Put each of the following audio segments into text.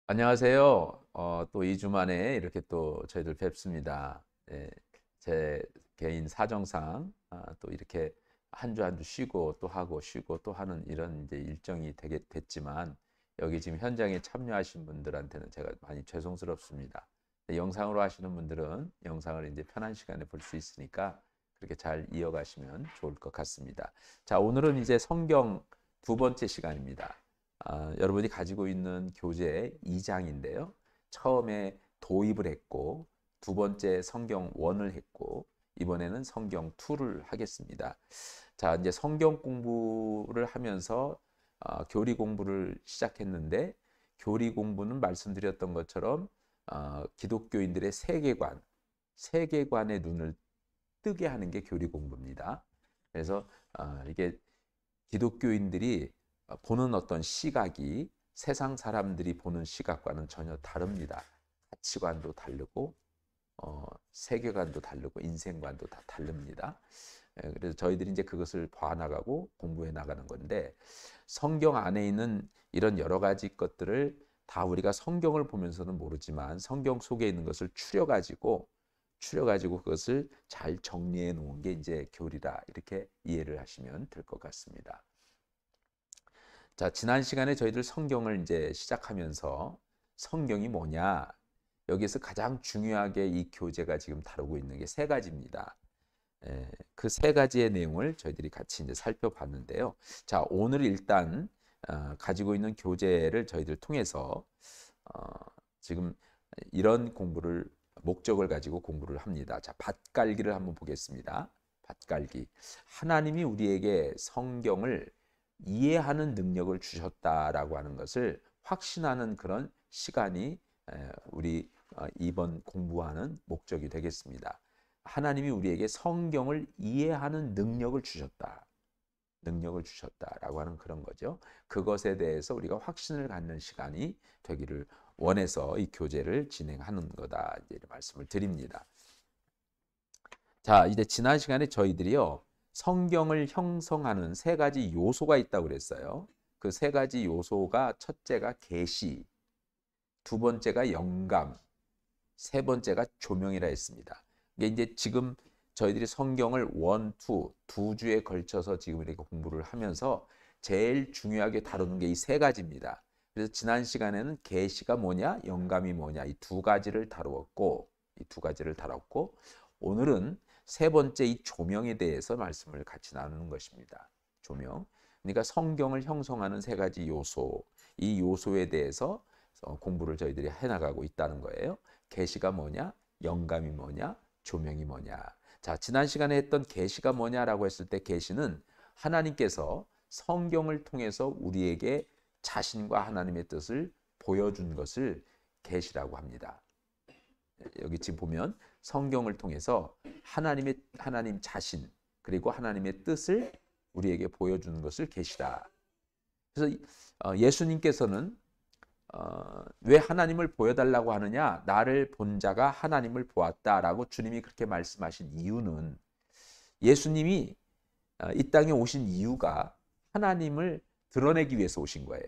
안녕하세요. 또 2주 만에 이렇게 또 저희들 뵙습니다. 예, 제 개인 사정상 또 이렇게 한 주 한 주 쉬고 또 하고 쉬고 또 하는 이런 이제 일정이 되게 됐지만 여기 지금 현장에 참여하신 분들한테는 제가 많이 죄송스럽습니다. 영상으로 하시는 분들은 영상을 이제 편한 시간에 볼 수 있으니까 그렇게 잘 이어가시면 좋을 것 같습니다. 자, 오늘은 이제 성경 두 번째 시간입니다. 여러분이 가지고 있는 교재 2장인데요. 처음에 도입을 했고 두 번째 성경 1을 했고 이번에는 성경 2를 하겠습니다. 자, 이제 성경 공부를 하면서 교리 공부를 시작했는데 교리 공부는 말씀드렸던 것처럼 기독교인들의 세계관의 눈을 뜨게 하는 게 교리 공부입니다. 그래서 이게 기독교인들이 보는 어떤 시각이 세상 사람들이 보는 시각과는 전혀 다릅니다. 가치관도 다르고 세계관도 다르고 인생관도 다 다릅니다. 그래서 저희들이 이제 그것을 봐나가고 공부해 나가는 건데 성경 안에 있는 이런 여러 가지 것들을 다 우리가 성경을 보면서는 모르지만 성경 속에 있는 것을 추려 가지고 그것을 잘 정리해 놓은 게 이제 교리다 이렇게 이해를 하시면 될 것 같습니다. 자, 지난 시간에 저희들 성경을 이제 시작하면서 성경이 뭐냐? 여기서 가장 중요하게 이 교재가 지금 다루고 있는 게 세 가지입니다. 그 세 가지의 내용을 저희들이 같이 이제 살펴봤는데요. 자, 오늘 일단 가지고 있는 교재를 저희들 통해서 어, 지금 이런 공부를 목적을 가지고 공부를 합니다. 자, 밭갈기를 한번 보겠습니다. 밭갈기. 하나님이 우리에게 성경을 이해하는 능력을 주셨다라고 하는 것을 확신하는 그런 시간이 우리 이번 공부하는 목적이 되겠습니다. 하나님이 우리에게 성경을 이해하는 능력을 주셨다라고 하는 그런 거죠. 그것에 대해서 우리가 확신을 갖는 시간이 되기를 원해서 이 교재를 진행하는 거다 이제 말씀을 드립니다. 자, 이제 지난 시간에 저희들이요 성경을 형성하는 세 가지 요소가 있다고 그랬어요. 그 세 가지 요소가 첫째가 계시, 두 번째가 영감, 세 번째가 조명이라 했습니다. 이게 이제 지금 저희들이 성경을 두 주에 걸쳐서 지금 이렇게 공부를 하면서 제일 중요하게 다루는 게 이 세 가지입니다. 그래서 지난 시간에는 계시가 뭐냐, 영감이 뭐냐 이 두 가지를 다루었고 오늘은 세 번째 이 조명에 대해서 말씀을 같이 나누는 것입니다. 조명. 그러니까 성경을 형성하는 세 가지 요소, 이 요소에 대해서 공부를 저희들이 해나가고 있다는 거예요. 계시가 뭐냐, 영감이 뭐냐, 조명이 뭐냐. 자, 지난 시간에 했던 계시가 뭐냐라고 했을 때 계시는 하나님께서 성경을 통해서 우리에게 자신과 하나님의 뜻을 보여준 것을 계시라고 합니다. 여기 지금 보면 성경을 통해서 하나님 자신 그리고 하나님의 뜻을 우리에게 보여주는 것을 계시다. 그래서 예수님께서는 왜 하나님을 보여달라고 하느냐? 나를 본 자가 하나님을 보았다라고 주님이 그렇게 말씀하신 이유는 예수님이 이 땅에 오신 이유가 하나님을 드러내기 위해서 오신 거예요.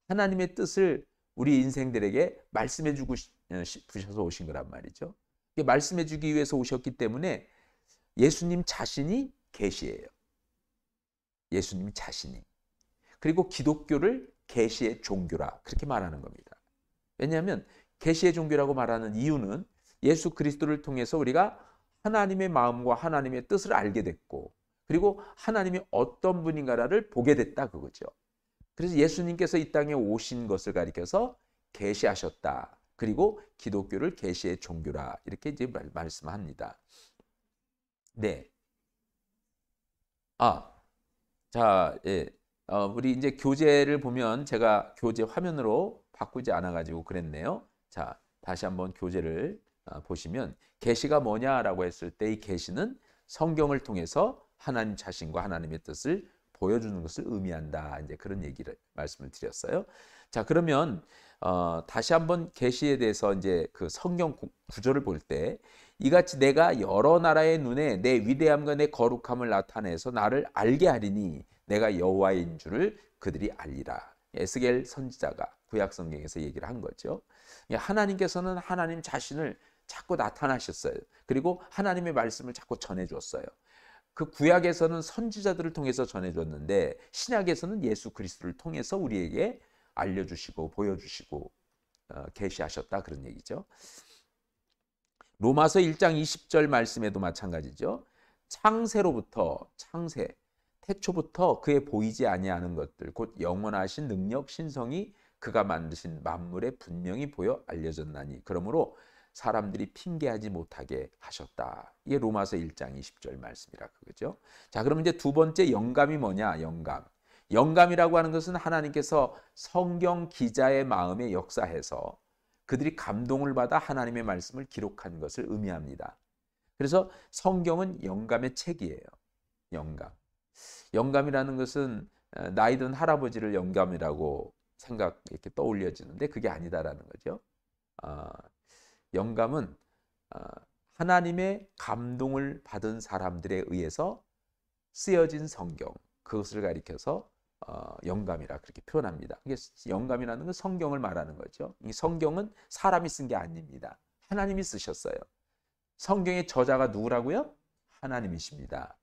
하나님의 뜻을 우리 인생들에게 말씀해 주고 싶으셔서 오신 거란 말이죠. 말씀해 주기 위해서 오셨기 때문에 예수님 자신이 계시예요. 예수님 자신이. 그리고 기독교를 계시의 종교라 그렇게 말하는 겁니다. 왜냐하면 계시의 종교라고 말하는 이유는 예수 그리스도를 통해서 우리가 하나님의 마음과 하나님의 뜻을 알게 됐고 그리고 하나님이 어떤 분인가를 보게 됐다 그거죠. 그래서 예수님께서 이 땅에 오신 것을 가리켜서 계시하셨다. 그리고 기독교를 계시의 종교라 이렇게 이제 말씀합니다. 네. 자, 예. 우리 이제 교재를 보면 제가 교재 화면으로 바꾸지 않아 가지고 그랬네요. 자, 다시 한번 교재를 보시면 계시가 뭐냐라고 했을 때 이 계시는 성경을 통해서 하나님 자신과 하나님의 뜻을 보여주는 것을 의미한다. 이제 그런 얘기를 말씀을 드렸어요. 자, 그러면 다시 한번 계시에 대해서 이제 그 성경 구절을 볼 때 이같이 내가 여러 나라의 눈에 내 위대함과 내 거룩함을 나타내서 나를 알게 하리니 내가 여호와인 줄을 그들이 알리라. 에스겔 선지자가 구약 성경에서 얘기를 한 거죠. 하나님께서는 하나님 자신을 자꾸 나타나셨어요. 그리고 하나님의 말씀을 자꾸 전해줬어요. 그 구약에서는 선지자들을 통해서 전해줬는데 신약에서는 예수 그리스도를 통해서 우리에게 알려주시고 보여주시고 계시하셨다, 그런 얘기죠. 로마서 1장 20절 말씀에도 마찬가지죠. 창세 태초부터 그의 보이지 아니하는 것들 곧 영원하신 능력 신성이 그가 만드신 만물에 분명히 보여 알려졌나니 그러므로 사람들이 핑계하지 못하게 하셨다. 이게 로마서 1장 20절 말씀이라 그거죠. 자, 그럼 이제 두 번째 영감이 뭐냐? 영감이라고 하는 것은 하나님께서 성경 기자의 마음에 역사해서 그들이 감동을 받아 하나님의 말씀을 기록한 것을 의미합니다. 그래서 성경은 영감의 책이에요. 영감이라는 것은 나이 든 할아버지를 영감이라고 이렇게 떠올려지는데 그게 아니다라는 거죠. 영감은 하나님의 감동을 받은 사람들에 의해서 쓰여진 성경, 그것을 가리켜서 영감이라 그렇게 표현합니다. 영감이라는 건 성경을 말하는 거죠. 이 성경은 사람이 쓴 게 아닙니다. 하나님이 쓰셨어요. 성경의 저자가 누구라고요? 하나님이십니다.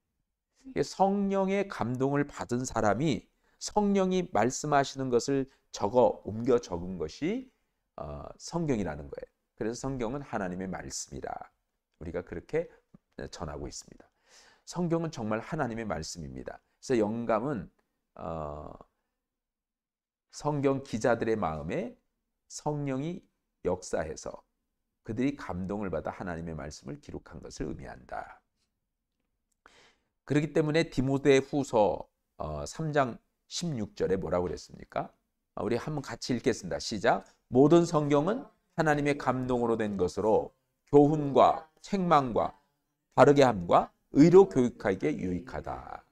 성령의 감동을 받은 사람이 성령이 말씀하시는 것을 옮겨 적은 것이 성경이라는 거예요. 그래서 성경은 하나님의 말씀이라 우리가 그렇게 전하고 있습니다. 성경은 정말 하나님의 말씀입니다. 그래서 영감은 성경 기자들의 마음에 성령이 역사해서 그들이 감동을 받아 하나님의 말씀을 기록한 것을 의미한다. 그렇기 때문에 디모데후서 3장 16절에 뭐라고 그랬습니까? 우리 한번 같이 읽겠습니다. 시작. 모든 성경은 하나님의 감동으로 된 것으로 교훈과 책망과 바르게 함과 의로 교육하기에 유익하다.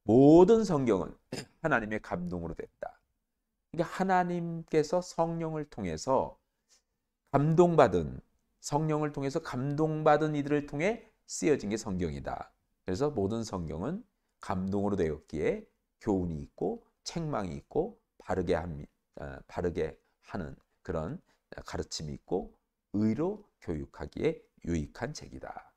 모든 성경은 하나님의 감동으로 됐다. 그러니까 하나님께서 성령을 통해서 성령을 통해서 감동받은 이들을 통해 쓰여진 게 성경이다. 그래서 모든 성경은 감동으로 되었기에 교훈이 있고 책망이 있고 바르게 하는 그런 가르침이 있고 의로 교육하기에 유익한 책이다.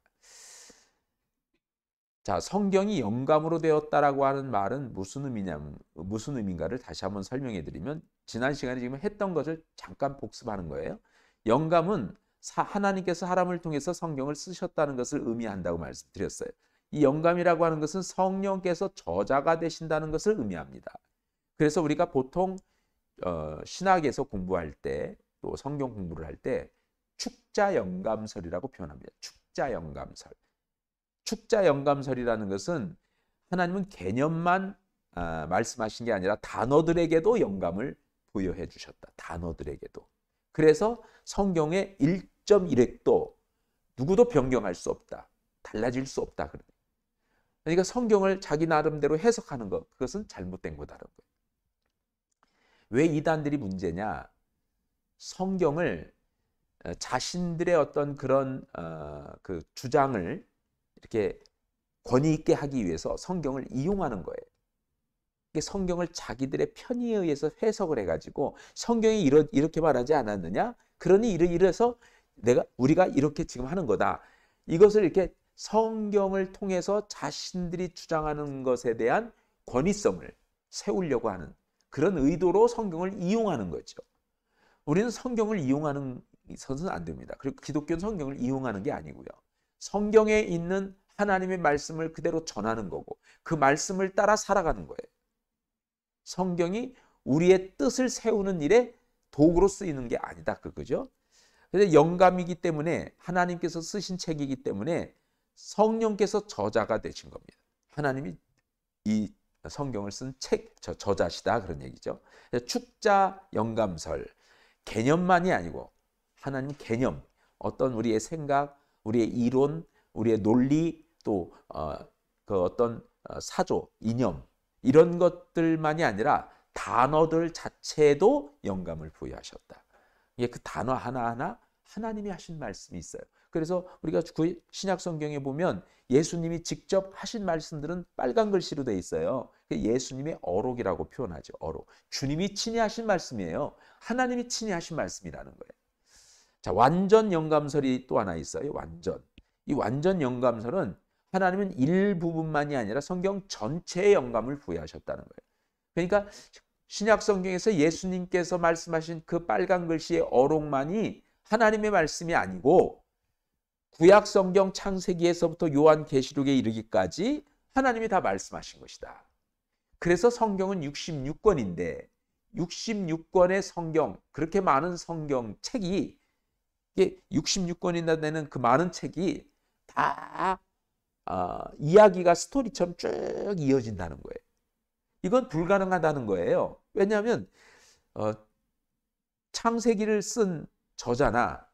자, 성경이 영감으로 되었다라고 하는 말은 무슨 의미인가를 다시 한번 설명해 드리면 지난 시간에 지금 했던 것을 잠깐 복습하는 거예요. 영감은 하나님께서 사람을 통해서 성경을 쓰셨다는 것을 의미한다고 말씀드렸어요. 이 영감이라고 하는 것은 성령께서 저자가 되신다는 것을 의미합니다. 그래서 우리가 보통 신학에서 공부할 때 또 성경 공부를 할 때 축자영감설이라고 표현합니다. 축자영감설이라는 것은 하나님은 개념만 말씀하신 게 아니라 단어들에게도 영감을 부여해 주셨다. 단어들에게도. 그래서 성경의 1.1획도 누구도 변경할 수 없다. 달라질 수 없다. 그러니까 성경을 자기 나름대로 해석하는 것, 그것은 잘못된 거다라는 거예요. 왜 이단들이 문제냐? 성경을 자신들의 어떤 그런 그 주장을 이렇게 권위 있게 하기 위해서 성경을 이용하는 거예요. 성경을 자기들의 편의에 의해서 해석을 해가지고 성경이 이렇게 말하지 않았느냐? 그러니 이래서 우리가 이렇게 지금 하는 거다. 이것을 이렇게 성경을 통해서 자신들이 주장하는 것에 대한 권위성을 세우려고 하는 그런 의도로 성경을 이용하는 거죠. 우리는 성경을 이용하는 것은 안 됩니다. 그리고 기독교는 성경을 이용하는 게 아니고요. 성경에 있는 하나님의 말씀을 그대로 전하는 거고 그 말씀을 따라 살아가는 거예요. 성경이 우리의 뜻을 세우는 일에 도구로 쓰이는 게 아니다. 그거죠. 그래서 영감이기 때문에 하나님께서 쓰신 책이기 때문에 성령께서 저자가 되신 겁니다. 하나님이 이 성경을 쓴 저자시다 그런 얘기죠. 축자 영감설 개념만이 아니고 하나님 개념, 어떤 우리의 생각, 우리의 이론, 우리의 논리 또 그 어떤 사조, 이념 이런 것들만이 아니라 단어들 자체에도 영감을 부여하셨다. 이게 그 단어 하나하나 하나님이 하신 말씀이 있어요. 그래서 우리가 신약 성경에 보면 예수님이 직접 하신 말씀들은 빨간 글씨로 돼 있어요. 예수님의 어록이라고 표현하죠. 어록. 주님이 친히 하신 말씀이에요. 하나님이 친히 하신 말씀이라는 거예요. 자, 완전 영감설이 또 하나 있어요. 완전. 이 완전 영감설은 하나님은 일부분만이 아니라 성경 전체의 영감을 부여하셨다는 거예요. 그러니까 신약 성경에서 예수님께서 말씀하신 그 빨간 글씨의 어록만이 하나님의 말씀이 아니고 구약 성경 창세기에서부터 요한계시록에 이르기까지 하나님이 다 말씀하신 것이다. 그래서 성경은 66권인데 66권의 성경, 그렇게 많은 성경책이 66권이나 되는 그 많은 책이 다 이야기가 스토리처럼 쭉 이어진다는 거예요. 이건 불가능하다는 거예요. 왜냐하면 창세기를 쓴 저자나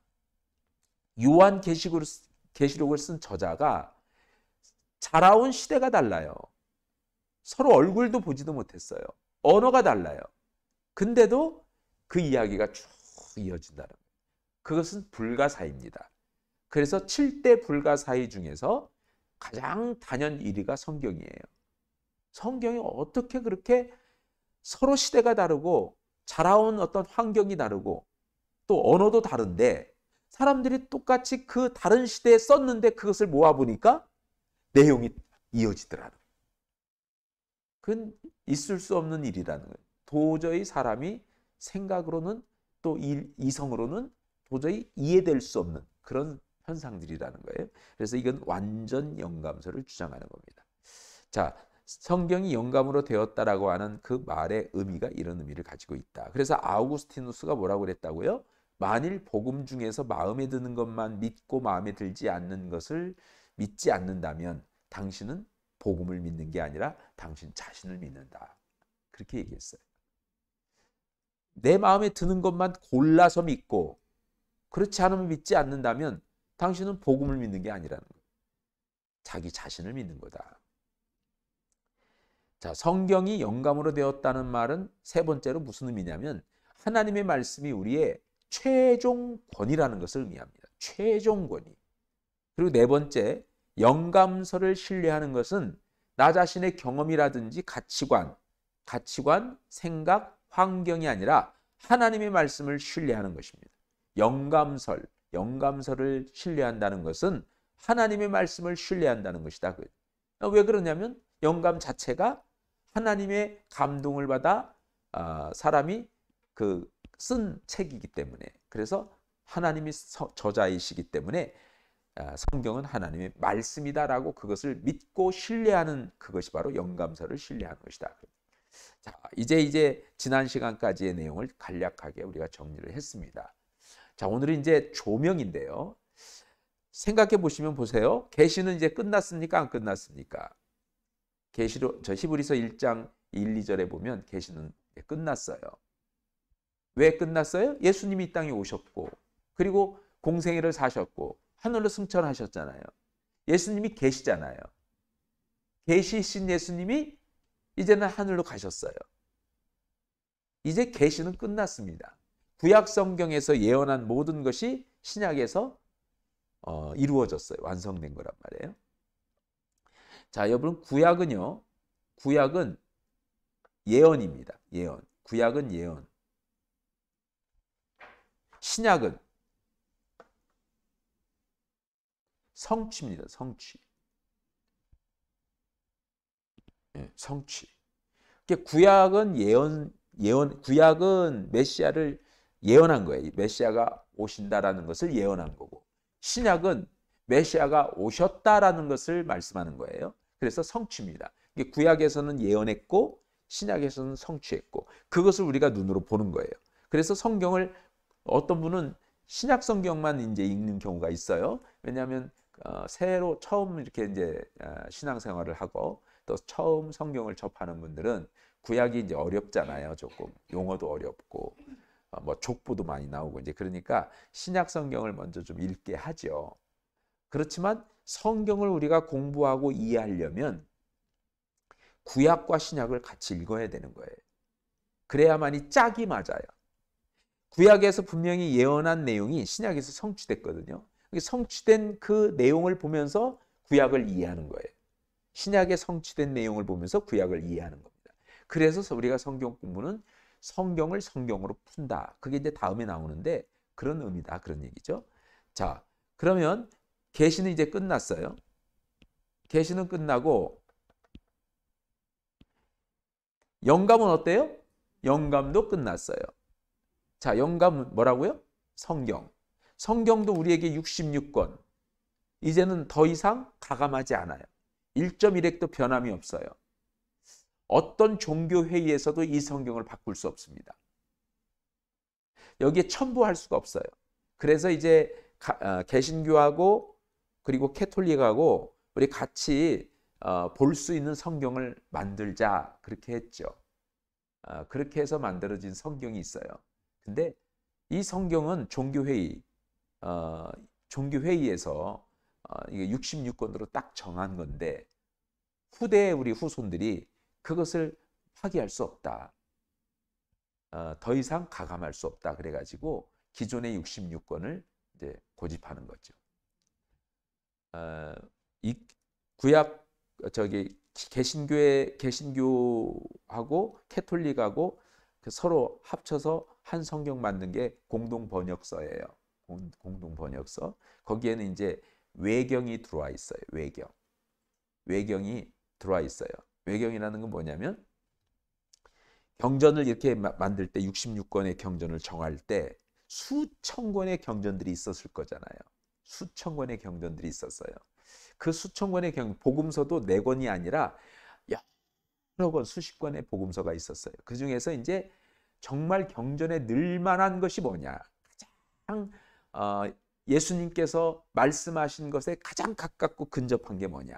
요한계시록을 쓴 저자가 자라온 시대가 달라요. 서로 얼굴도 보지도 못했어요. 언어가 달라요. 근데도 그 이야기가 쭉 이어진다는 거예요. 그것은 불가사의입니다. 그래서 7대 불가사의 중에서 가장 단연 1위가 성경이에요. 성경이 어떻게 그렇게 서로 시대가 다르고 자라온 어떤 환경이 다르고 또 언어도 다른데 사람들이 똑같이 그 다른 시대에 썼는데 그것을 모아보니까 내용이 이어지더라는 거예요. 그건 있을 수 없는 일이라는 거예요. 도저히 사람이 생각으로는 또 이성으로는 도저히 이해될 수 없는 그런 현상들이라는 거예요. 그래서 이건 완전 영감설을 주장하는 겁니다. 자, 성경이 영감으로 되었다라고 하는 그 말의 의미가 이런 의미를 가지고 있다. 그래서 아우구스티누스가 뭐라고 그랬다고요? 만일 복음 중에서 마음에 드는 것만 믿고 마음에 들지 않는 것을 믿지 않는다면 당신은 복음을 믿는 게 아니라 당신 자신을 믿는다. 그렇게 얘기했어요. 내 마음에 드는 것만 골라서 믿고 그렇지 않으면 믿지 않는다면 당신은 복음을 믿는 게 아니라는 거예요. 자기 자신을 믿는 거다. 자, 성경이 영감으로 되었다는 말은 세 번째로 무슨 의미냐면 하나님의 말씀이 우리의 최종 권위라는 것을 의미합니다. 최종 권위. 그리고 네 번째, 영감설을 신뢰하는 것은 나 자신의 경험이라든지 가치관, 생각, 환경이 아니라 하나님의 말씀을 신뢰하는 것입니다. 영감설을 신뢰한다는 것은 하나님의 말씀을 신뢰한다는 것이다. 왜 그러냐면 영감 자체가 하나님의 감동을 받아 사람이 쓴 책이기 때문에, 그래서 하나님이 저자이시기 때문에 성경은 하나님의 말씀이다라고 그것을 믿고 신뢰하는 그것이 바로 영감설을 신뢰하는 것이다. 자, 이제 지난 시간까지의 내용을 간략하게 우리가 정리를 했습니다. 자, 오늘은 이제 조명인데요. 생각해 보시면 보세요. 계시는 이제 끝났습니까? 안 끝났습니까? 히브리서 1장 1, 2절에 보면 계시는 끝났어요. 왜 끝났어요? 예수님이 이 땅에 오셨고 그리고 공생애를 사셨고 하늘로 승천하셨잖아요. 예수님이 계시잖아요. 계시신 예수님이 이제는 하늘로 가셨어요. 이제 계시는 끝났습니다. 구약 성경에서 예언한 모든 것이 신약에서 이루어졌어요. 완성된 거란 말이에요. 자, 여러분, 구약은 예언입니다. 예언. 구약은 예언. 신약은 성취입니다. 성취. 성취. 구약은 구약은 메시아를 예언한 거예요. 메시아가 오신다라는 것을 예언한 거고, 신약은 메시아가 오셨다라는 것을 말씀하는 거예요. 그래서 성취입니다. 구약에서는 예언했고 신약에서는 성취했고, 그것을 우리가 눈으로 보는 거예요. 그래서 성경을 어떤 분은 신약 성경만 이제 읽는 경우가 있어요. 왜냐하면 새로 처음 이렇게 이제 신앙생활을 하고 또 처음 성경을 접하는 분들은 구약이 이제 어렵잖아요. 조금 용어도 어렵고 뭐 족보도 많이 나오고 이제 그러니까 신약 성경을 먼저 좀 읽게 하죠. 그렇지만 성경을 우리가 공부하고 이해하려면 구약과 신약을 같이 읽어야 되는 거예요. 그래야만이 짝이 맞아요. 구약에서 분명히 예언한 내용이 신약에서 성취됐거든요. 성취된 그 내용을 보면서 구약을 이해하는 거예요. 신약에 성취된 내용을 보면서 구약을 이해하는 겁니다. 그래서 우리가 성경 공부는 성경을 성경으로 푼다. 그게 이제 다음에 나오는데 그런 의미다. 그런 얘기죠. 자, 그러면 계시는 이제 끝났어요. 계시는 끝나고 영감은 어때요? 영감도 끝났어요. 자, 영감은 뭐라고요? 성경. 성경도 우리에게 66권. 이제는 더 이상 가감하지 않아요. 1.1획도 변함이 없어요. 어떤 종교 회의에서도 이 성경을 바꿀 수 없습니다. 여기에 첨부할 수가 없어요. 그래서 이제 개신교하고 그리고 캐톨릭하고 우리 같이 볼 수 있는 성경을 만들자 그렇게 했죠. 그렇게 해서 만들어진 성경이 있어요. 근데 이 성경은 종교회의에서 이게 66권으로 딱 정한 건데 후대의 우리 후손들이 그것을 파기할 수 없다. 더 이상 가감할 수 없다. 그래가지고 기존의 66권을 이제 고집하는 거죠. 이 구약 개신교하고 캐톨릭하고 서로 합쳐서 한 성경 만든 게 공동 번역서예요. 공동 번역서. 거기에는 이제 외경이 들어와 있어요. 외경이 들어와 있어요. 외경이라는 건 뭐냐면 경전을 이렇게 만들 때 66권의 경전을 정할 때 수천 권의 경전들이 있었을 거잖아요. 수천 권의 경전들이 있었어요. 그 수천 권의 복음서도 4권이 아니라 여러 권, 수십 권의 복음서가 있었어요. 그 중에서 이제 정말 경전에 넣을만한 것이 뭐냐? 가장 예수님께서 말씀하신 것에 가장 가깝고 근접한 게 뭐냐?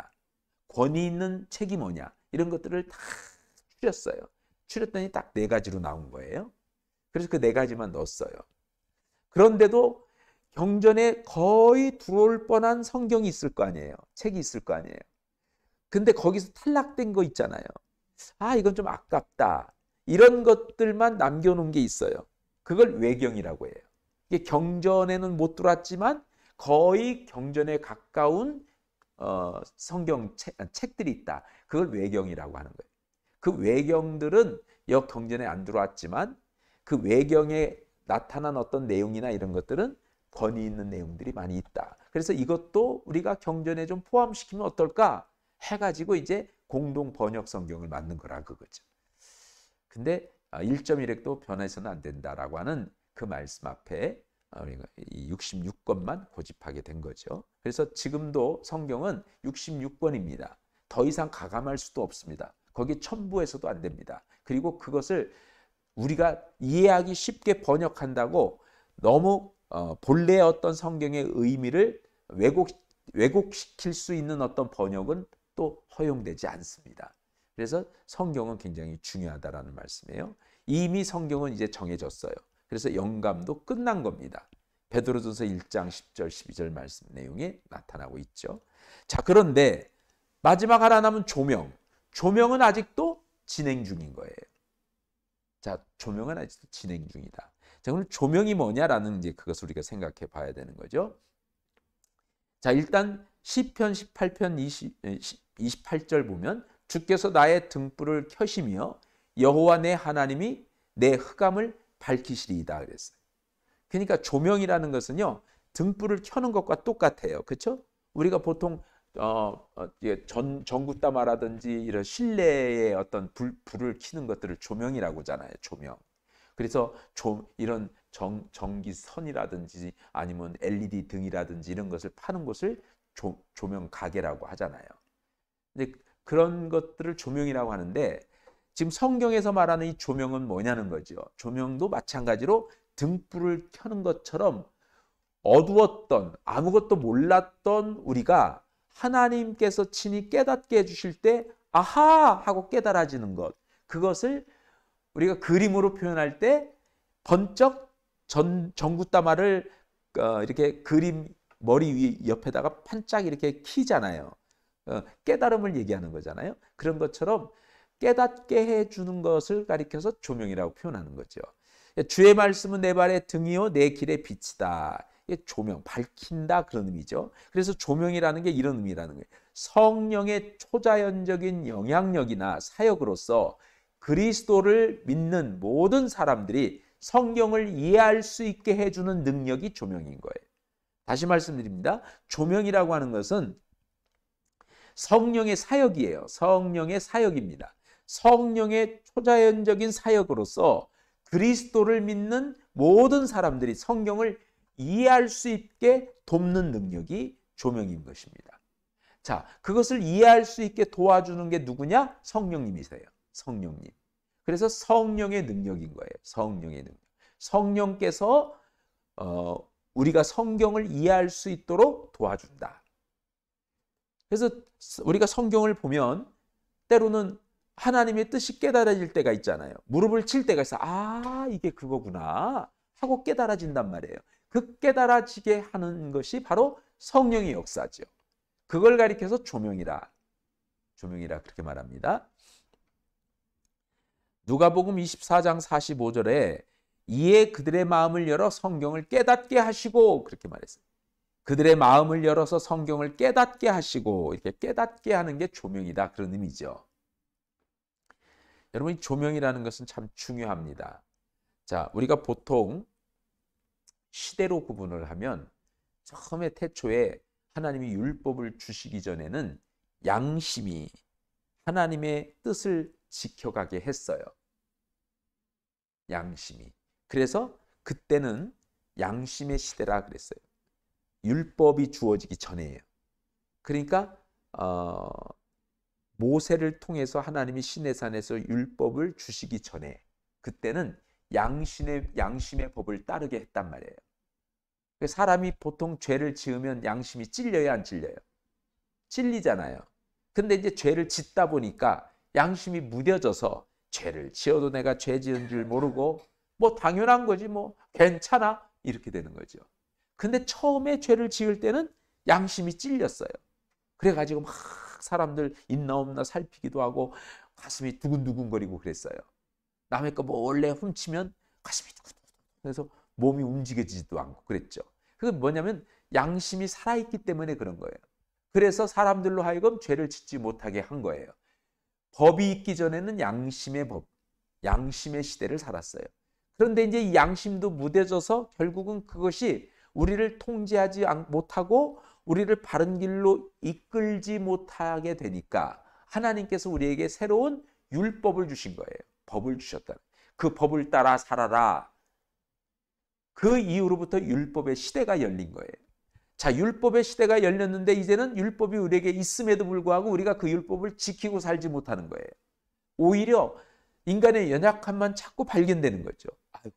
권위 있는 책이 뭐냐? 이런 것들을 다 추렸어요. 추렸더니 딱 4가지로 나온 거예요. 그래서 그 4가지만 넣었어요. 그런데도 경전에 거의 들어올 뻔한 성경이 있을 거 아니에요. 책이 있을 거 아니에요. 근데 거기서 탈락된 거 있잖아요. 아, 이건 좀 아깝다. 이런 것들만 남겨놓은 게 있어요. 그걸 외경이라고 해요. 이게 경전에는 못 들어왔지만 거의 경전에 가까운 성경 책들이 있다. 그걸 외경이라고 하는 거예요. 그 외경들은 역경전에 안 들어왔지만 그 외경에 나타난 어떤 내용이나 이런 것들은 권위 있는 내용들이 많이 있다. 그래서 이것도 우리가 경전에 좀 포함시키면 어떨까 해가지고 이제 공동 번역 성경을 만든 거라 그거죠. 근데 1.1획도 변해서는 안 된다라고 하는 그 말씀 앞에 우리가 이 66권만 고집하게 된 거죠. 그래서 지금도 성경은 66권입니다. 더 이상 가감할 수도 없습니다. 거기 첨부해서도 안 됩니다. 그리고 그것을 우리가 이해하기 쉽게 번역한다고 너무 본래의 어떤 성경의 의미를 왜곡시킬 수 있는 어떤 번역은 또 허용되지 않습니다. 그래서 성경은 굉장히 중요하다라는 말씀이에요. 이미 성경은 이제 정해졌어요. 그래서 영감도 끝난 겁니다. 베드로전서 1장 10절 12절 말씀 내용에 나타나고 있죠. 자, 그런데 마지막 하나 남은 조명. 조명은 아직도 진행 중인 거예요. 자, 조명은 아직도 진행 중이다. 자, 그럼 조명이 뭐냐라는 이제 그것을 우리가 생각해 봐야 되는 거죠. 자, 일단 시편 18편 28절 보면 주께서 나의 등불을 켜시며 여호와 내 하나님이 내 흑암을 밝히시리이다 그랬어요. 그러니까 조명이라는 것은요, 등불을 켜는 것과 똑같아요. 그렇죠? 우리가 보통 전구다마라든지 이런 실내에 어떤 불을 켜는 것들을 조명이라고 하잖아요. 조명. 그래서 이런 전기선이라든지 아니면 LED 등이라든지 이런 것을 파는 곳을 조명 가게라고 하잖아요. 근데 그런 것들을 조명이라고 하는데 지금 성경에서 말하는 이 조명은 뭐냐는 거죠. 조명도 마찬가지로 등불을 켜는 것처럼 어두웠던 아무것도 몰랐던 우리가 하나님께서 친히 깨닫게 해주실 때 아하 하고 깨달아지는 것, 그것을 우리가 그림으로 표현할 때 번쩍 전구다마를 이렇게 그림 머리 위 옆에다가 반짝 이렇게 키잖아요. 깨달음을 얘기하는 거잖아요. 그런 것처럼 깨닫게 해주는 것을 가리켜서 조명이라고 표현하는 거죠. 주의 말씀은 내 발의 등이요 내 길의 빛이다. 이게 조명, 밝힌다 그런 의미죠. 그래서 조명이라는 게 이런 의미라는 거예요. 성령의 초자연적인 영향력이나 사역으로서 그리스도를 믿는 모든 사람들이 성경을 이해할 수 있게 해주는 능력이 조명인 거예요. 다시 말씀드립니다. 조명이라고 하는 것은 성령의 사역이에요. 성령의 사역입니다. 성령의 초자연적인 사역으로서 그리스도를 믿는 모든 사람들이 성경을 이해할 수 있게 돕는 능력이 조명인 것입니다. 자, 그것을 이해할 수 있게 도와주는 게 누구냐? 성령님이세요. 성령님. 그래서 성령의 능력인 거예요. 성령의 능력. 성령께서 우리가 성경을 이해할 수 있도록 도와준다. 그래서 우리가 성경을 보면 때로는 하나님의 뜻이 깨달아질 때가 있잖아요. 무릎을 칠 때가 있어. 아, 이게 그거구나 하고 깨달아진단 말이에요. 그 깨달아지게 하는 것이 바로 성령의 역사죠. 그걸 가리켜서 조명이라 그렇게 말합니다. 누가복음 24장 45절에 이에 그들의 마음을 열어 성경을 깨닫게 하시고 그렇게 말했어요. 그들의 마음을 열어서 성경을 깨닫게 하시고, 이렇게 깨닫게 하는 게 조명이다 그런 의미죠. 여러분, 이 조명이라는 것은 참 중요합니다. 자, 우리가 보통 시대로 구분을 하면 처음에 태초에 하나님이 율법을 주시기 전에는 양심이 하나님의 뜻을 지켜가게 했어요. 양심이. 그래서 그때는 양심의 시대라 그랬어요. 율법이 주어지기 전에예요. 그러니까 모세를 통해서 하나님이 시내산에서 율법을 주시기 전에 그때는 양심의 법을 따르게 했단 말이에요. 사람이 보통 죄를 지으면 양심이 찔려요, 안 찔려요? 찔리잖아요. 근데 이제 죄를 짓다 보니까 양심이 무뎌져서 죄를 지어도 내가 죄 지은 줄 모르고 뭐 당연한 거지, 뭐 괜찮아, 이렇게 되는 거죠. 근데 처음에 죄를 지을 때는 양심이 찔렸어요. 그래가지고 막 사람들 있나 없나 살피기도 하고 가슴이 두근두근거리고 그랬어요. 남의 거 뭐 원래 훔치면 가슴이 두근두근 그래서 몸이 움직여지지도 않고 그랬죠. 그건 뭐냐면 양심이 살아있기 때문에 그런 거예요. 그래서 사람들로 하여금 죄를 짓지 못하게 한 거예요. 법이 있기 전에는 양심의 법, 양심의 시대를 살았어요. 그런데 이제 이 양심도 무뎌져서 결국은 그것이 우리를 통제하지 못하고 우리를 바른 길로 이끌지 못하게 되니까 하나님께서 우리에게 새로운 율법을 주신 거예요. 법을 주셨다. 그 법을 따라 살아라. 그 이후로부터 율법의 시대가 열린 거예요. 자, 율법의 시대가 열렸는데 이제는 율법이 우리에게 있음에도 불구하고 우리가 그 율법을 지키고 살지 못하는 거예요. 오히려 인간의 연약함만 자꾸 발견되는 거죠. 아이고,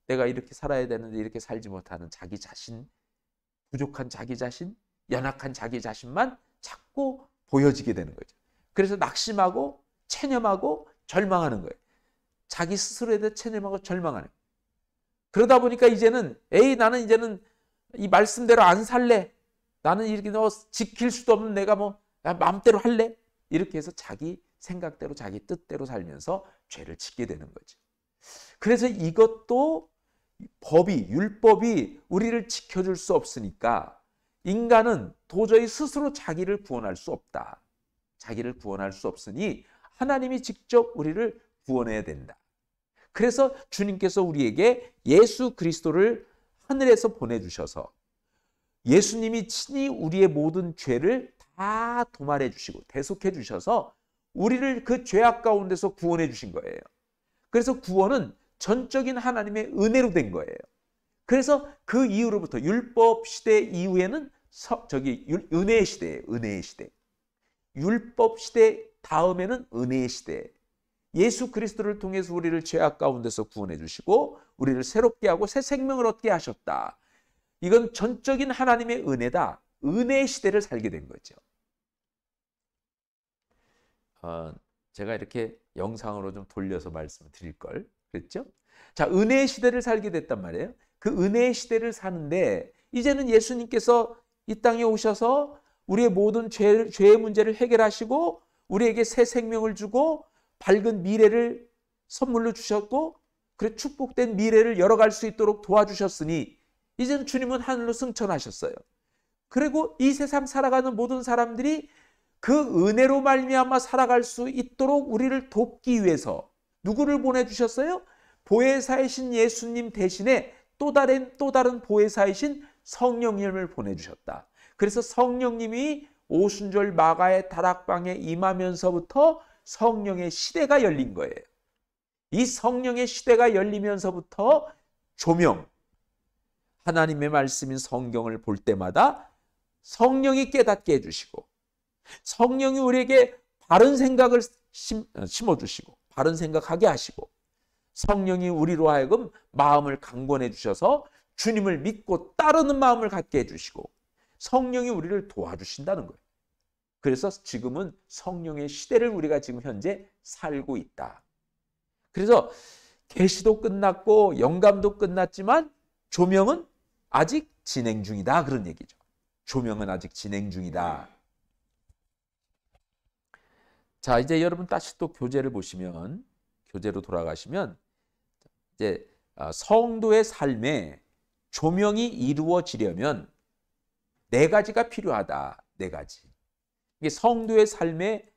내가 이렇게 살아야 되는데 이렇게 살지 못하는 자기 자신, 부족한 자기 자신, 연약한 자기 자신만 자꾸 보여지게 되는 거죠. 그래서 낙심하고 체념하고 절망하는 거예요. 자기 스스로에 대해 체념하고 절망하는 거예요. 그러다 보니까 이제는 나는 이제는 이 말씀대로 안 살래. 나는 이렇게 지킬 수도 없는 내가 뭐 마음대로 할래. 이렇게 해서 자기 생각대로 자기 뜻대로 살면서 죄를 짓게 되는 거죠. 그래서 이것도 율법이 우리를 지켜줄 수 없으니까 인간은 도저히 스스로 자기를 구원할 수 없다. 자기를 구원할 수 없으니 하나님이 직접 우리를 구원해야 된다. 그래서 주님께서 우리에게 예수 그리스도를 하늘에서 보내주셔서 예수님이 친히 우리의 모든 죄를 다 도말해 주시고 대속해 주셔서 우리를 그 죄악 가운데서 구원해 주신 거예요. 그래서 구원은 전적인 하나님의 은혜로 된 거예요. 그래서 그 이후로부터 율법 시대 이후에는 은혜의 시대예요. 은혜의 시대. 율법 시대 다음에는 은혜의 시대. 예수 그리스도를 통해서 우리를 죄악 가운데서 구원해 주시고 우리를 새롭게 하고 새 생명을 얻게 하셨다. 이건 전적인 하나님의 은혜다. 은혜의 시대를 살게 된 거죠. 제가 이렇게 영상으로 좀 돌려서 말씀을 드릴 걸 그랬죠? 자, 은혜의 시대를 살게 됐단 말이에요. 그 은혜의 시대를 사는데 이제는 예수님께서 이 땅에 오셔서 우리의 모든 죄의 문제를 해결하시고 우리에게 새 생명을 주고 밝은 미래를 선물로 주셨고 그래 축복된 미래를 열어갈 수 있도록 도와주셨으니 이제는 주님은 하늘로 승천하셨어요. 그리고 이 세상 살아가는 모든 사람들이 그 은혜로 말미암아 살아갈 수 있도록 우리를 돕기 위해서 누구를 보내주셨어요? 보혜사이신 예수님 대신에 또 다른 보혜사이신 성령님을 보내주셨다. 그래서 성령님이 오순절 마가의 다락방에 임하면서부터 성령의 시대가 열린 거예요. 이 성령의 시대가 열리면서부터 조명, 하나님의 말씀인 성경을 볼 때마다 성령이 깨닫게 해주시고, 성령이 우리에게 바른 생각을 심어주시고, 바른 생각하게 하시고, 성령이 우리로 하여금 마음을 강권해 주셔서 주님을 믿고 따르는 마음을 갖게 해주시고, 성령이 우리를 도와주신다는 거예요. 그래서 지금은 성령의 시대를 우리가 지금 현재 살고 있다. 그래서 계시도 끝났고 영감도 끝났지만 조명은 아직 진행 중이다, 그런 얘기죠. 조명은 아직 진행 중이다. 자, 이제 여러분 다시 또 교재를 보시면, 교재로 돌아가시면 이제 성도의 삶에 조명이 이루어지려면 네 가지가 필요하다. 네 가지. 이게 성도의 삶에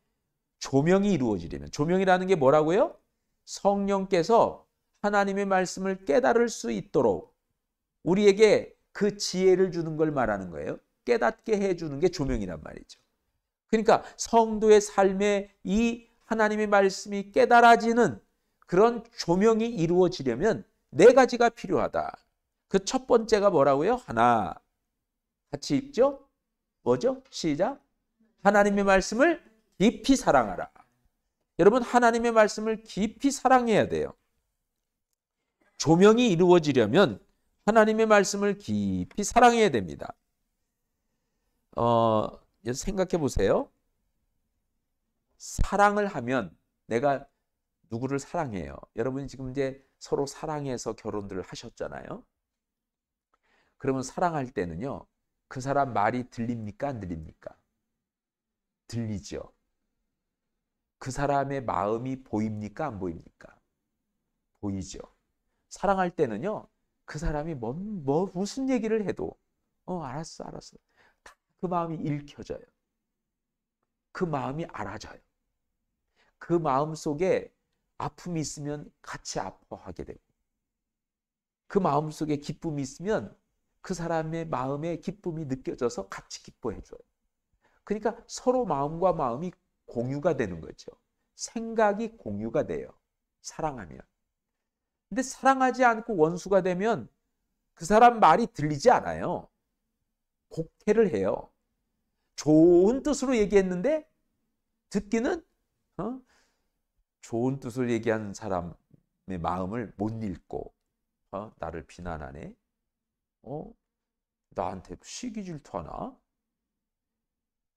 조명이 이루어지려면, 조명이라는 게 뭐라고요? 성령께서 하나님의 말씀을 깨달을 수 있도록 우리에게 그 지혜를 주는 걸 말하는 거예요. 깨닫게 해주는 게 조명이란 말이죠. 그러니까 성도의 삶에 이 하나님의 말씀이 깨달아지는 그런 조명이 이루어지려면 네 가지가 필요하다. 그 첫 번째가 뭐라고요? 하나. 같이 읽죠? 뭐죠? 시작. 하나님의 말씀을 깊이 사랑하라. 여러분, 하나님의 말씀을 깊이 사랑해야 돼요. 조명이 이루어지려면 하나님의 말씀을 깊이 사랑해야 됩니다. 생각해 보세요. 사랑을 하면, 내가 누구를 사랑해요. 여러분이 지금 이제 서로 사랑해서 결혼들을 하셨잖아요. 그러면 사랑할 때는요, 그 사람 말이 들립니까? 안 들립니까? 들리죠. 그 사람의 마음이 보입니까? 안 보입니까? 보이죠. 사랑할 때는요, 그 사람이 무슨 얘기를 해도 알았어. 다 그 마음이 읽혀져요. 그 마음이 알아져요. 그 마음 속에 아픔이 있으면 같이 아파하게 되고, 그 마음 속에 기쁨이 있으면 그 사람의 마음에 기쁨이 느껴져서 같이 기뻐해줘요. 그러니까 서로 마음과 마음이 공유가 되는 거죠. 생각이 공유가 돼요. 사랑하면. 근데 사랑하지 않고 원수가 되면 그 사람 말이 들리지 않아요. 곡해를 해요. 좋은 뜻으로 얘기했는데 듣기는 좋은 뜻으로 얘기한 사람의 마음을 못 읽고 나를 비난하네. 나한테 시기 질투하나?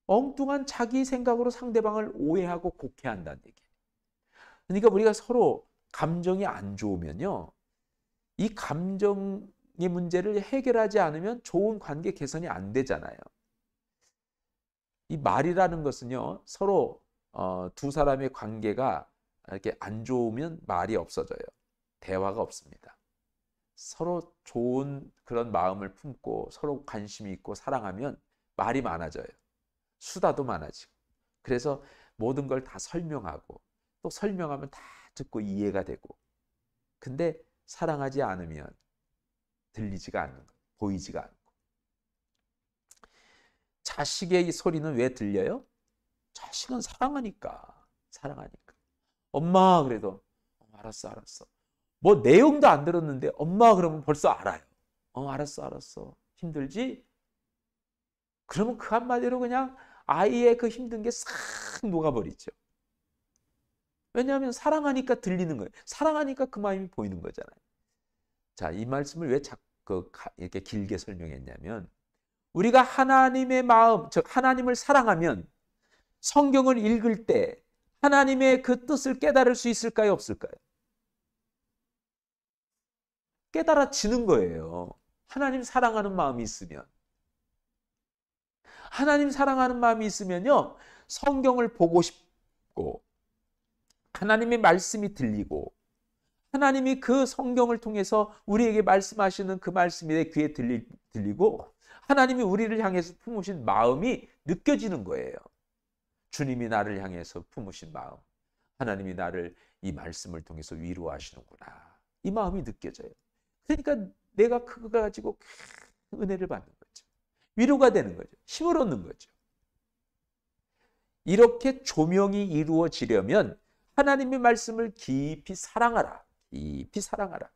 엉뚱한 자기 생각으로 상대방을 오해하고 곡해한다는 얘기예요. 그러니까 우리가 서로 감정이 안 좋으면요, 이 감정의 문제를 해결하지 않으면 좋은 관계 개선이 안 되잖아요. 이 말이라는 것은요, 서로 두 사람의 관계가 이렇게 안 좋으면 말이 없어져요. 대화가 없습니다. 서로 좋은 그런 마음을 품고 서로 관심이 있고 사랑하면 말이 많아져요. 수다도 많아지고. 그래서 모든 걸 다 설명하고, 또 설명하면 다 듣고 이해가 되고. 근데 사랑하지 않으면 들리지가 않는 거, 보이지가 않고. 자식의 이 소리는 왜 들려요? 자식은 사랑하니까. 엄마, 그래도 알았어. 뭐 내용도 안 들었는데 엄마 그러면 벌써 알아요. 알았어. 힘들지? 그러면 그 한마디로 그냥 아이의 그 힘든 게 싹 녹아버리죠. 왜냐하면 사랑하니까 들리는 거예요. 사랑하니까 그 마음이 보이는 거잖아요. 자, 이 말씀을 왜 자꾸 이렇게 길게 설명했냐면, 우리가 하나님의 마음, 즉 하나님을 사랑하면 성경을 읽을 때 하나님의 그 뜻을 깨달을 수 있을까요? 없을까요? 깨달아지는 거예요. 하나님 사랑하는 마음이 있으면. 하나님 사랑하는 마음이 있으면요, 성경을 보고 싶고, 하나님의 말씀이 들리고, 하나님이 그 성경을 통해서 우리에게 말씀하시는 그 말씀이 내 귀에 들리고 하나님이 우리를 향해서 품으신 마음이 느껴지는 거예요. 주님이 나를 향해서 품으신 마음, 하나님이 나를 이 말씀을 통해서 위로하시는구나, 이 마음이 느껴져요. 그러니까 내가 그거 가지고 은혜를 받는 거죠. 위로가 되는 거죠. 힘을 얻는 거죠. 이렇게 조명이 이루어지려면 하나님의 말씀을 깊이 사랑하라. 깊이 사랑하라.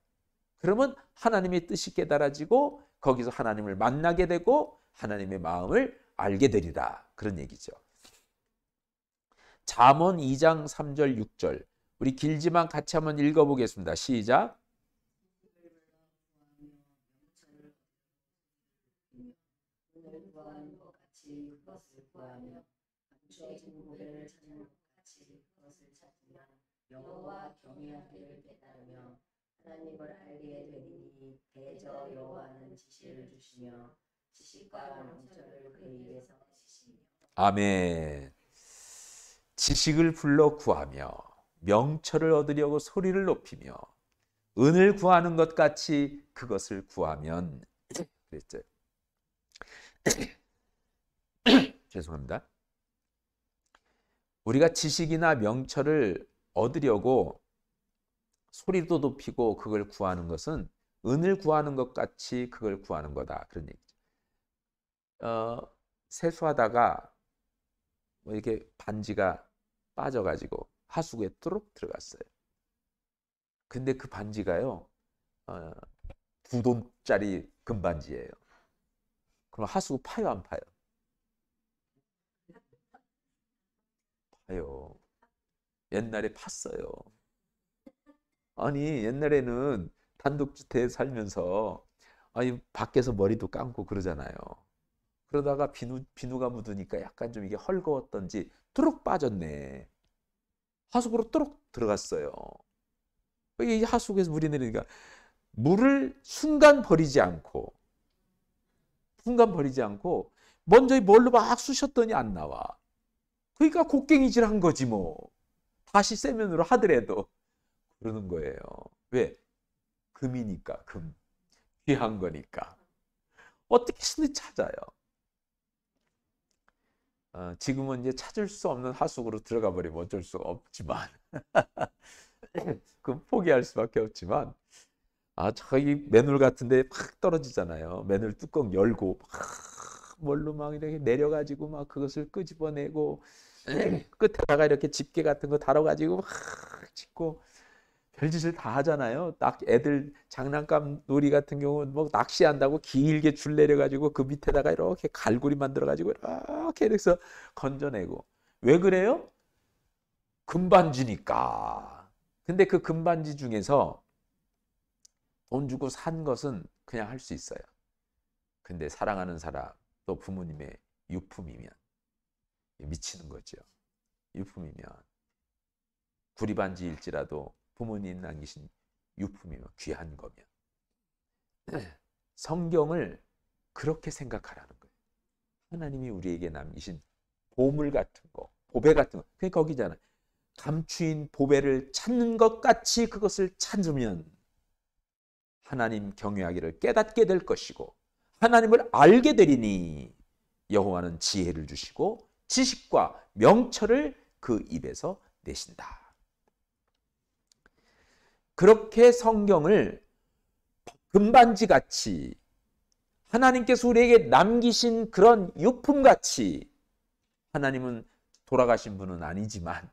그러면 하나님의 뜻이 깨달아지고 거기서 하나님을 만나게 되고 하나님의 마음을 알게 되리라. 그런 얘기죠. 잠언 2장 3절 6절 우리 길지만 같이 한번 읽어보겠습니다. 시작. 구하는 것 같이 그것을 구하며 감추어진 보배를 찾는 것 같이 그것을 찾으면 여호와 경외하기를 깨달으며 하나님을 알게 되리니 대저 여호와는 지식을 주시며 지식과 명철을 그 입에서 내시시며. 아멘. 지식을 불러 구하며 명철을 얻으려고 소리를 높이며 은을 구하는 것 같이 그것을 구하면 그랬죠. 죄송합니다. 우리가 지식이나 명철을 얻으려고 소리도 높이고 그걸 구하는 것은 은을 구하는 것 같이 그걸 구하는 거다. 그런 얘기죠. 세수하다가 뭐 이렇게 반지가 빠져가지고 하수구에 뚜룩 들어갔어요. 근데 그 반지가요, 2돈짜리 금반지예요. 그럼 하수구 파요, 안 파요? 파요. 옛날에 팠어요. 아니, 옛날에는 단독주택에 살면서 아니 밖에서 머리도 감고 그러잖아요. 그러다가 비누가 묻으니까 약간 좀 이게 헐거웠던지 뚜룩 빠졌네. 하수구로 뚜룩 들어갔어요. 이 하수구에서 물이 내리니까 물을 순간 버리지 않고 먼저 뭘로 막 쑤셨더니 안 나와. 그러니까 곡괭이질한 거지 뭐. 다시 세면으로 하더라도 그러는 거예요. 왜? 금이니까, 금. 귀한 거니까. 어떻게든 찾아요. 지금은 이제 찾을 수 없는 하수구로 들어가 버리면 어쩔 수가 없지만 그럼 포기할 수밖에 없지만 저기 맨홀 같은데 팍 떨어지잖아요. 맨홀 뚜껑 열고 막 뭘로 막 이렇게 내려가지고 막 그것을 끄집어내고 끝에다가 이렇게 집게 같은 거 달아가지고 막 짚고 별짓을 다 하잖아요. 딱 애들 장난감 놀이 같은 경우는 뭐 낚시한다고 길게 줄 내려가지고 그 밑에다가 이렇게 갈고리 만들어가지고 이렇게 해서 건져내고. 왜 그래요? 금반지니까. 근데 그 금반지 중에서 돈 주고 산 것은 그냥 할 수 있어요. 근데 사랑하는 사람 또 부모님의 유품이면 미치는 거죠. 유품이면 구리반지일지라도 부모님 남기신 유품이면 귀한 거면 성경을 그렇게 생각하라는 거예요. 하나님이 우리에게 남기신 보물 같은 거, 보배 같은 거. 그러니까 거기잖아. 감추인 보배를 찾는 것 같이 그것을 찾으면 하나님 경외하기를 깨닫게 될 것이고 하나님을 알게 되리니 여호와는 지혜를 주시고 지식과 명철을 그 입에서 내신다. 그렇게 성경을 금반지같이 하나님께서 우리에게 남기신 그런 유품같이, 하나님은 돌아가신 분은 아니지만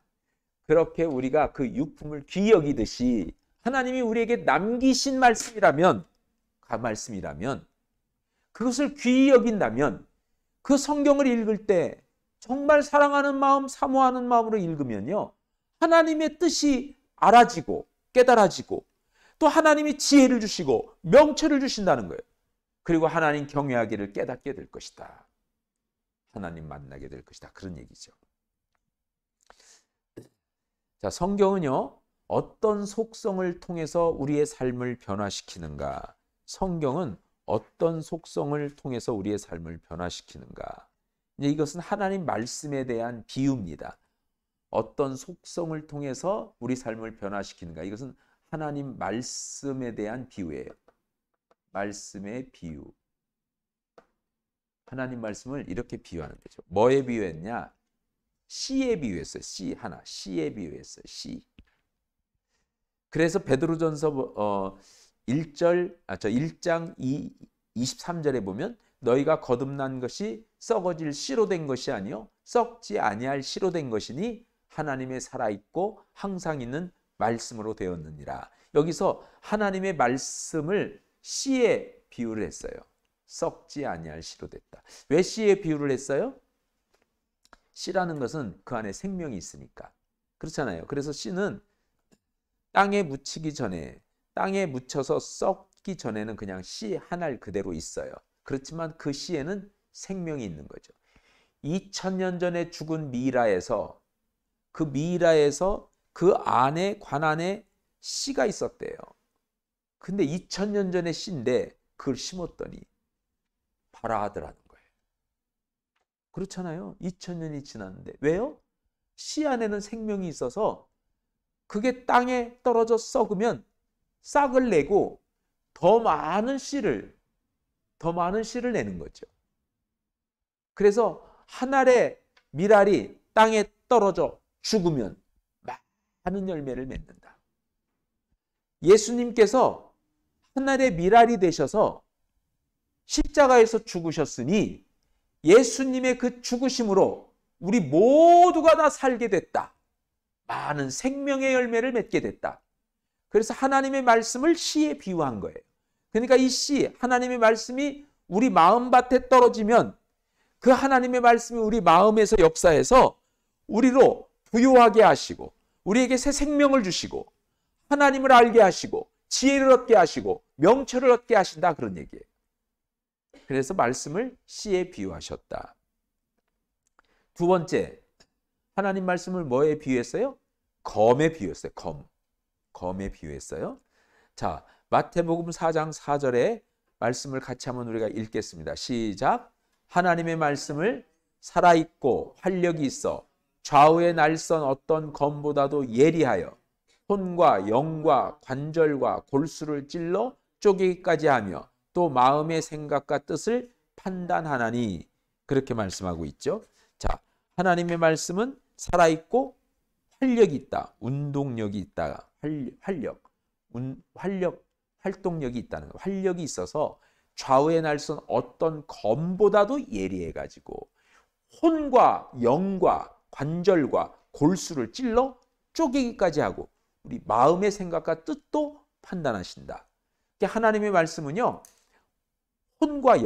그렇게 우리가 그 유품을 귀히 여기듯이 하나님이 우리에게 남기신 말씀이라면, 그것을 귀히 여긴다면 그 성경을 읽을 때 정말 사랑하는 마음, 사모하는 마음으로 읽으면요, 하나님의 뜻이 알아지고 깨달아지고 또 하나님이 지혜를 주시고 명철을 주신다는 거예요. 그리고 하나님 경외하기를 깨닫게 될 것이다. 하나님 만나게 될 것이다. 그런 얘기죠. 자, 성경은요, 어떤 속성을 통해서 우리의 삶을 변화시키는가? 성경은 어떤 속성을 통해서 우리의 삶을 변화시키는가? 이제 이것은 하나님 말씀에 대한 비유입니다. 어떤 속성을 통해서 우리 삶을 변화시키는가? 이것은 하나님 말씀에 대한 비유예요. 말씀의 비유. 하나님 말씀을 이렇게 비유하는 거죠. 뭐에 비유했냐? 씨에 비유했어요. 씨 하나. 씨에 비유했어요. 씨. 그래서 베드로전서 1장 23절에 보면 너희가 거듭난 것이 썩어질 씨로 된 것이 아니요 썩지 아니할 씨로 된 것이니 하나님의 살아있고 항상 있는 말씀으로 되었느니라. 여기서 하나님의 말씀을 씨에 비유를 했어요. 썩지 아니할 씨로 됐다. 왜 씨에 비유를 했어요? 씨라는 것은 그 안에 생명이 있으니까. 그렇잖아요. 그래서 씨는 땅에 묻히기 전에, 땅에 묻혀서 썩기 전에는 그냥 씨 하나 그대로 있어요. 그렇지만 그 씨에는 생명이 있는 거죠. 2000년 전에 죽은 미이라에서 그 안에 관안에 씨가 있었대요. 근데 2000년 전에 씨인데 그걸 심었더니 발아하더라는 거예요. 그렇잖아요. 2000년이 지났는데. 왜요? 씨 안에는 생명이 있어서 그게 땅에 떨어져 썩으면 싹을 내고 더 많은 씨를 내는 거죠. 그래서 한 알의 밀알이 땅에 떨어져 죽으면 많은 열매를 맺는다. 예수님께서 한 알의 밀알이 되셔서 십자가에서 죽으셨으니 예수님의 그 죽으심으로 우리 모두가 다 살게 됐다. 많은 생명의 열매를 맺게 됐다. 그래서 하나님의 말씀을 씨에 비유한 거예요. 그러니까 이 씨, 하나님의 말씀이 우리 마음밭에 떨어지면 그 하나님의 말씀이 우리 마음에서 역사해서 우리로 부유하게 하시고 우리에게 새 생명을 주시고 하나님을 알게 하시고 지혜를 얻게 하시고 명철을 얻게 하신다, 그런 얘기예요. 그래서 말씀을 씨에 비유하셨다. 두 번째, 하나님 말씀을 뭐에 비유했어요? 검에 비유했어요. 검에 비유했어요. 자, 마태복음 4장 4절에 말씀을 같이 한번 우리가 읽겠습니다. 시작. 하나님의 말씀을 살아있고 활력이 있어 좌우에 날선 어떤 검보다도 예리하여 혼과 영과 관절과 골수를 찔러 쪼개기까지 하며 또 마음의 생각과 뜻을 판단하나니, 그렇게 말씀하고 있죠. 자, 하나님의 말씀은 살아있고 활력이 있다. 운동력이 있다. 활동력이 있다는 거. 활력이 있어서 좌우에 날선 어떤 검보다도 예리해가지고 혼과 영과 관절과 골수를 찔러 쪼개기까지 하고 우리 마음의 생각과 뜻도 판단하신다. 하나님의 말씀은요, 혼과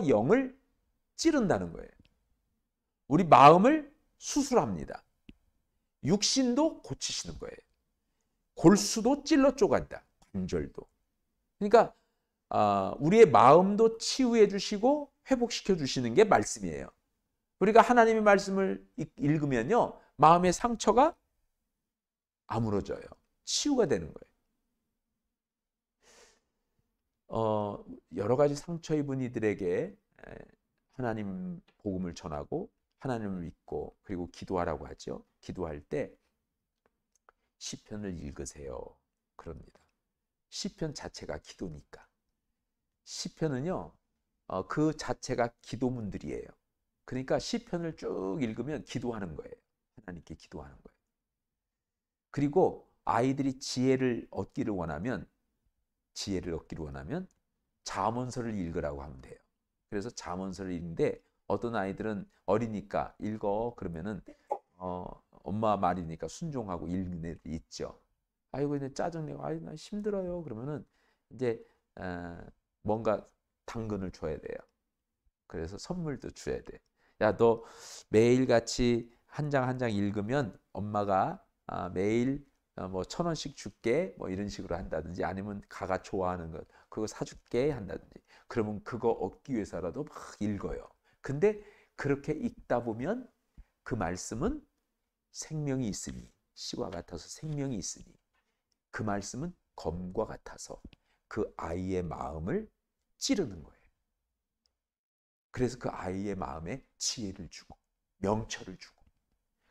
영을 찌른다는 거예요. 우리 마음을 수술합니다. 육신도 고치시는 거예요. 골수도 찔러 쪼간다. 관절도. 그러니까 우리의 마음도 치유해 주시고 회복시켜 주시는 게 말씀이에요. 우리가 하나님의 말씀을 읽으면요, 마음의 상처가 아물어져요. 치유가 되는 거예요. 여러 가지 상처 입은 이들에게 하나님 복음을 전하고 하나님을 믿고 그리고 기도하라고 하죠. 기도할 때 시편을 읽으세요. 그럽니다. 시편 자체가 기도니까. 시편은요, 그 자체가 기도문들이에요. 그러니까 시편을 쭉 읽으면 기도하는 거예요. 하나님께 기도하는 거예요. 그리고 아이들이 지혜를 얻기를 원하면 잠언서를 읽으라고 하면 돼요. 그래서 잠언서를 읽는데 어떤 아이들은 어리니까 읽어 그러면은 엄마 말이니까 순종하고 읽는 애들이 있죠. 아이고 이제 짜증내고 아이 나 힘들어요. 그러면은 이제 뭔가 당근을 줘야 돼요. 그래서 선물도 줘야 돼. 야, 너 매일 같이 한 장 한 장 읽으면 엄마가 매일 뭐 1,000원씩 줄게, 뭐 이런 식으로 한다든지, 아니면 가가 좋아하는 것 그거 사줄게 한다든지. 그러면 그거 얻기 위해서라도 막 읽어요. 근데 그렇게 읽다 보면 그 말씀은 생명이 있으니, 씨와 같아서 생명이 있으니 그 말씀은 검과 같아서 그 아이의 마음을 찌르는 거예요. 그래서 그 아이의 마음에 지혜를 주고 명철을 주고,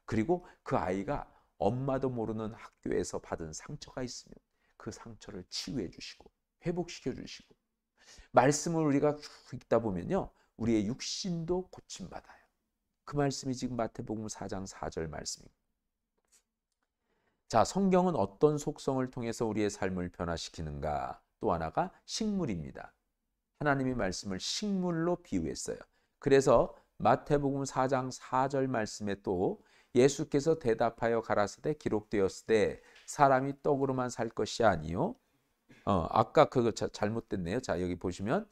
그리고 그 아이가 엄마도 모르는 학교에서 받은 상처가 있으면 그 상처를 치유해 주시고 회복시켜 주시고, 말씀을 우리가 쭉 읽다 보면요, 우리의 육신도 고침받아요. 그 말씀이 지금 마태복음 4장 4절 말씀입니다. 자, 성경은 어떤 속성을 통해서 우리의 삶을 변화시키는가? 또 하나가 식물입니다. 하나님의 말씀을 식물로 비유했어요. 그래서 마태복음 4장 4절 말씀에 또 예수께서 대답하여 가라사대 기록되었을 때 사람이 떡으로만 살 것이 아니요. 아까 그거 잘못됐네요. 자, 여기 보시면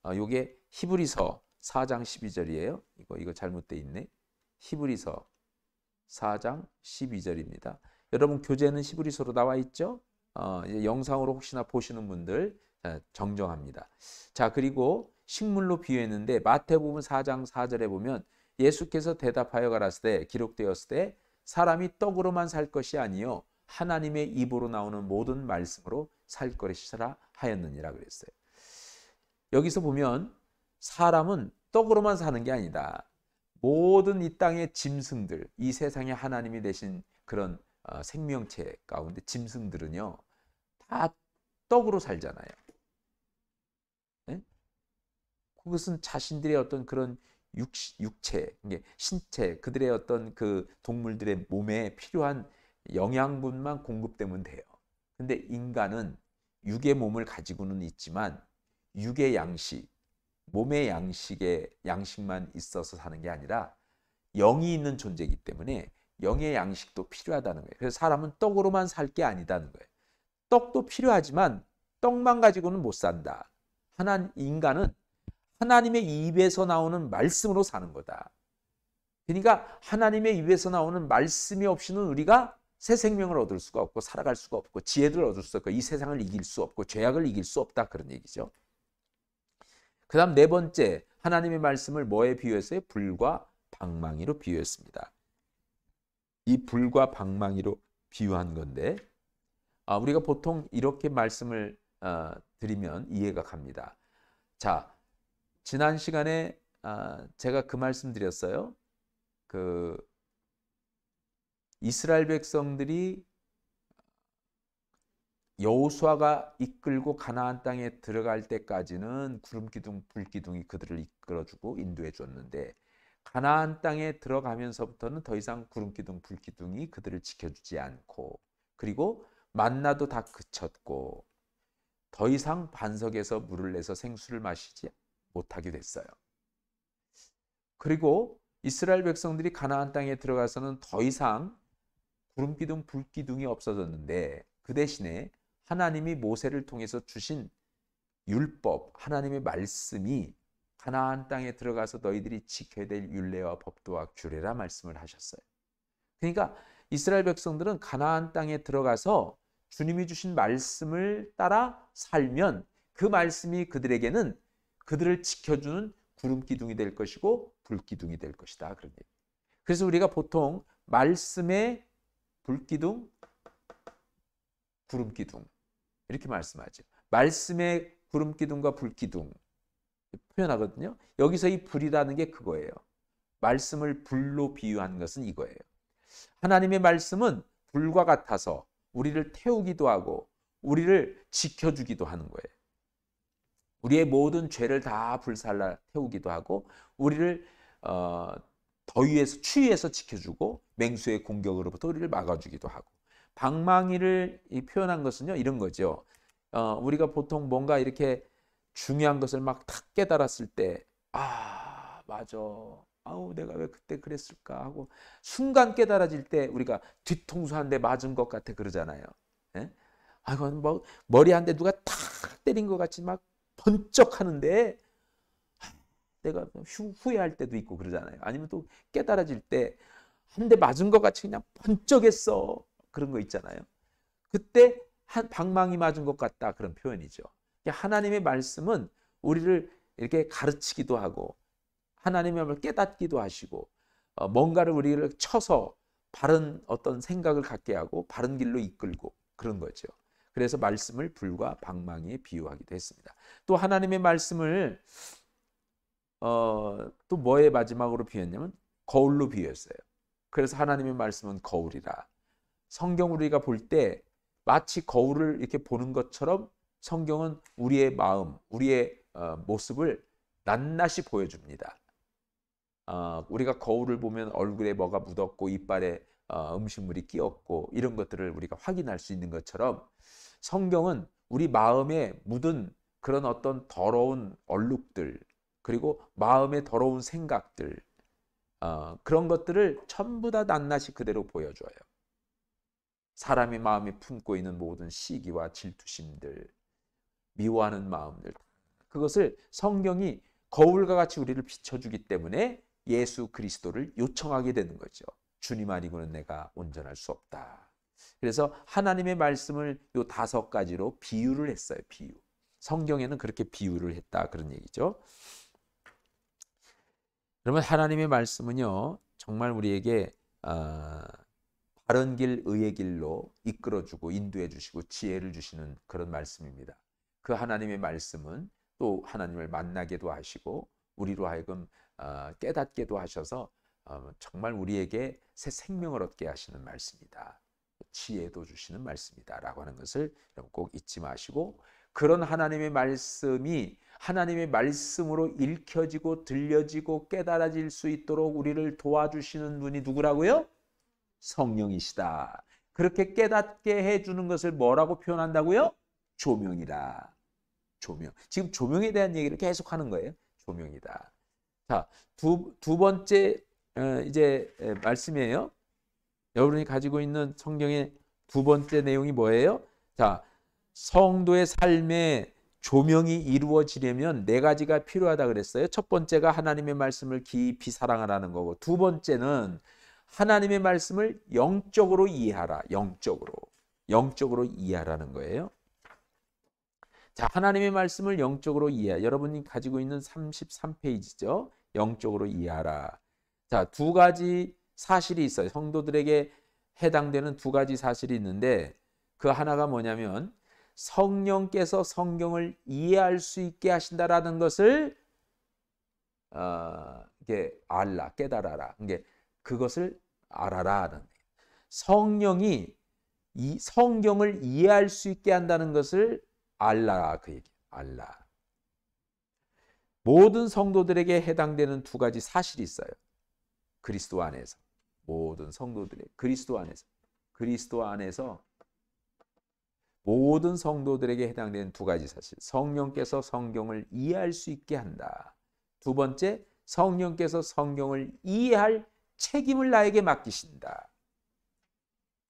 요게 히브리서 4장 12절이에요. 이거 잘못돼 있네. 히브리서 4장 12절입니다. 여러분 교재는 히브리서로 나와 있죠? 영상으로 혹시나 보시는 분들 정정합니다. 자, 그리고 식물로 비유했는데 마태복음 4장 4절에 보면 예수께서 대답하여 가라사대 기록되었을 때 사람이 떡으로만 살 것이 아니요 하나님의 입으로 나오는 모든 말씀으로 살 것이라 하였느니라 그랬어요. 여기서 보면 사람은 떡으로만 사는 게 아니다. 모든 이 땅의 짐승들, 이 세상에 하나님이 되신 그런 생명체 가운데 짐승들은요 다 떡으로 살잖아요. 네? 그것은 자신들의 어떤 그런 육체, 신체, 그들의 어떤 그 동물들의 몸에 필요한 영양분만 공급되면 돼요. 근데 인간은 육의 몸을 가지고는 있지만 육의 양식, 몸의 양식만 있어서 사는 게 아니라 영이 있는 존재이기 때문에 영의 양식도 필요하다는 거예요. 그래서 사람은 떡으로만 살 게 아니다는 거예요. 떡도 필요하지만 떡만 가지고는 못 산다. 인간은 하나님의 입에서 나오는 말씀으로 사는 거다. 그러니까 하나님의 입에서 나오는 말씀이 없이는 우리가 새 생명을 얻을 수가 없고 살아갈 수가 없고 지혜를 얻을 수 없고 이 세상을 이길 수 없고 죄악을 이길 수 없다, 그런 얘기죠. 그 다음 네 번째, 하나님의 말씀을 뭐에 비유했어요? 불과 방망이로 비유했습니다. 이 불과 방망이로 비유한 건데 우리가 보통 이렇게 말씀을 드리면 이해가 갑니다. 자, 지난 시간에 제가 그 말씀 드렸어요. 그 이스라엘 백성들이 여호수아가 이끌고 가나안 땅에 들어갈 때까지는 구름 기둥, 불 기둥이 그들을 이끌어주고 인도해 줬는데 가나안 땅에 들어가면서부터는 더 이상 구름 기둥, 불 기둥이 그들을 지켜주지 않고, 그리고 만나도 다 그쳤고 더 이상 반석에서 물을 내서 생수를 마시지 못하게 됐어요. 그리고 이스라엘 백성들이 가나안 땅에 들어가서는 더 이상 구름 기둥, 불 기둥이 없어졌는데 그 대신에 하나님이 모세를 통해서 주신 율법, 하나님의 말씀이 가나안 땅에 들어가서 너희들이 지켜야 될 율례와 법도와 규례라 말씀을 하셨어요. 그러니까 이스라엘 백성들은 가나안 땅에 들어가서 주님이 주신 말씀을 따라 살면 그 말씀이 그들에게는 그들을 지켜주는 구름 기둥이 될 것이고 불 기둥이 될 것이다, 그런 얘기. 그래서 우리가 보통 말씀의 불 기둥, 구름 기둥 이렇게 말씀하죠. 말씀의 구름 기둥과 불 기둥 표현하거든요. 여기서 이 불이라는 게 그거예요. 말씀을 불로 비유한 것은 이거예요. 하나님의 말씀은 불과 같아서 우리를 태우기도 하고 우리를 지켜주기도 하는 거예요. 우리의 모든 죄를 다 불살라 태우기도 하고 우리를 더위에서 추위에서 지켜주고 맹수의 공격으로부터 우리를 막아주기도 하고, 방망이를 표현한 것은요 이런 거죠. 우리가 보통 뭔가 이렇게 중요한 것을 막 탁 깨달았을 때 맞아, 아우 내가 왜 그때 그랬을까 하고 순간 깨달아질 때 우리가 뒤통수 한 대 맞은 것 같아 그러잖아요. 예? 아이고 뭐 머리 한 대 누가 탁 때린 것 같이 막 번쩍하는데 내가 후회할 때도 있고 그러잖아요. 아니면 또 깨달아질 때 한 대 맞은 것 같이 그냥 번쩍했어, 그런 거 있잖아요. 그때 한 방망이 맞은 것 같다, 그런 표현이죠. 하나님의 말씀은 우리를 이렇게 가르치기도 하고 하나님의 말을 깨닫기도 하시고 뭔가를 우리를 쳐서 바른 어떤 생각을 갖게 하고 바른 길로 이끌고 그런 거죠. 그래서 말씀을 불과 방망이에 비유하기도 했습니다. 또 하나님의 말씀을 또 뭐에 마지막으로 비유했냐면 거울로 비유했어요. 그래서 하나님의 말씀은 거울이라. 성경을 우리가 볼 때 마치 거울을 이렇게 보는 것처럼 성경은 우리의 마음, 우리의 모습을 낱낱이 보여줍니다. 우리가 거울을 보면 얼굴에 뭐가 묻었고 이빨에 음식물이 끼었고 이런 것들을 우리가 확인할 수 있는 것처럼 성경은 우리 마음에 묻은 그런 어떤 더러운 얼룩들, 그리고 마음의 더러운 생각들, 그런 것들을 전부 다 낱낱이 그대로 보여줘요. 사람의 마음에 품고 있는 모든 시기와 질투심들, 미워하는 마음들, 그것을 성경이 거울과 같이 우리를 비춰주기 때문에 예수 그리스도를 요청하게 되는 거죠. 주님 아니고는 내가 온전할 수 없다. 그래서 하나님의 말씀을 요 5가지로 비유를 했어요. 비유. 성경에는 그렇게 비유를 했다, 그런 얘기죠. 그러면 하나님의 말씀은요, 정말 우리에게 바른 길, 의의 길로 이끌어주고 인도해 주시고 지혜를 주시는 그런 말씀입니다. 그 하나님의 말씀은 또 하나님을 만나게도 하시고 우리로 하여금 깨닫게도 하셔서 정말 우리에게 새 생명을 얻게 하시는 말씀이다. 지혜도 주시는 말씀이다 라고 하는 것을 꼭 잊지 마시고, 그런 하나님의 말씀이 하나님의 말씀으로 읽혀지고 들려지고 깨달아질 수 있도록 우리를 도와주시는 분이 누구라고요? 성령이시다. 그렇게 깨닫게 해주는 것을 뭐라고 표현한다고요? 조명이다. 조명. 지금 조명에 대한 얘기를 계속 하는 거예요. 조명이다. 자, 두 번째 이제 말씀이에요. 여러분이 가지고 있는 성경의 두 번째 내용이 뭐예요? 자, 성도의 삶에 조명이 이루어지려면 4가지가 필요하다 그랬어요. 첫 번째가 하나님의 말씀을 깊이 사랑하라는 거고, 두 번째는 하나님의 말씀을 영적으로 이해하라. 영적으로 이해하라는 거예요. 자, 하나님의 말씀을 영적으로 이해. 여러분이 가지고 있는 33페이지죠. 영적으로 이해하라. 자, 2가지 사실이 있어요. 성도들에게 해당되는 2가지 사실이 있는데, 그 하나가 뭐냐면 성령께서 성경을 이해할 수 있게 하신다라는 것을 이게 알라, 깨달아라. 이게 그것을 알아라. 성령이 이 성경을 이해할 수 있게 한다는 것을 알라, 그 얘기. 알라. 모든 성도들에게 해당되는 2가지 사실이 있어요. 그리스도 안에서. 모든 성도들의 그리스도 안에서 모든 성도들에게 해당되는 2가지 사실. 성령께서 성경을 이해할 수 있게 한다. 두 번째, 성령께서 성경을 이해할 책임을 나에게 맡기신다.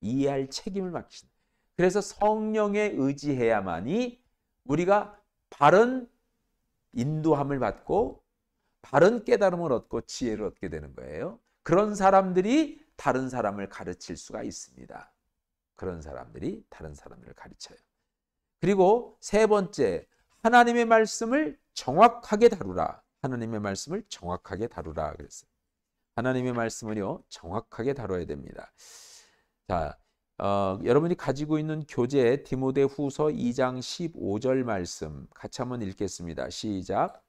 이해할 책임을 맡기신다. 그래서 성령에 의지해야만이 우리가 바른 인도함을 받고 바른 깨달음을 얻고 지혜를 얻게 되는 거예요. 그런 사람들이 다른 사람을 가르칠 수가 있습니다. 그런 사람들이 다른 사람들을 가르쳐요. 그리고 세 번째, 하나님의 말씀을 정확하게 다루라. 하나님의 말씀을 정확하게 다루라 그랬어요. 하나님의 말씀을요, 정확하게 다뤄야 됩니다. 자, 여러분이 가지고 있는 교재 디모데후서 2장 15절 말씀 같이 한번 읽겠습니다. 시작.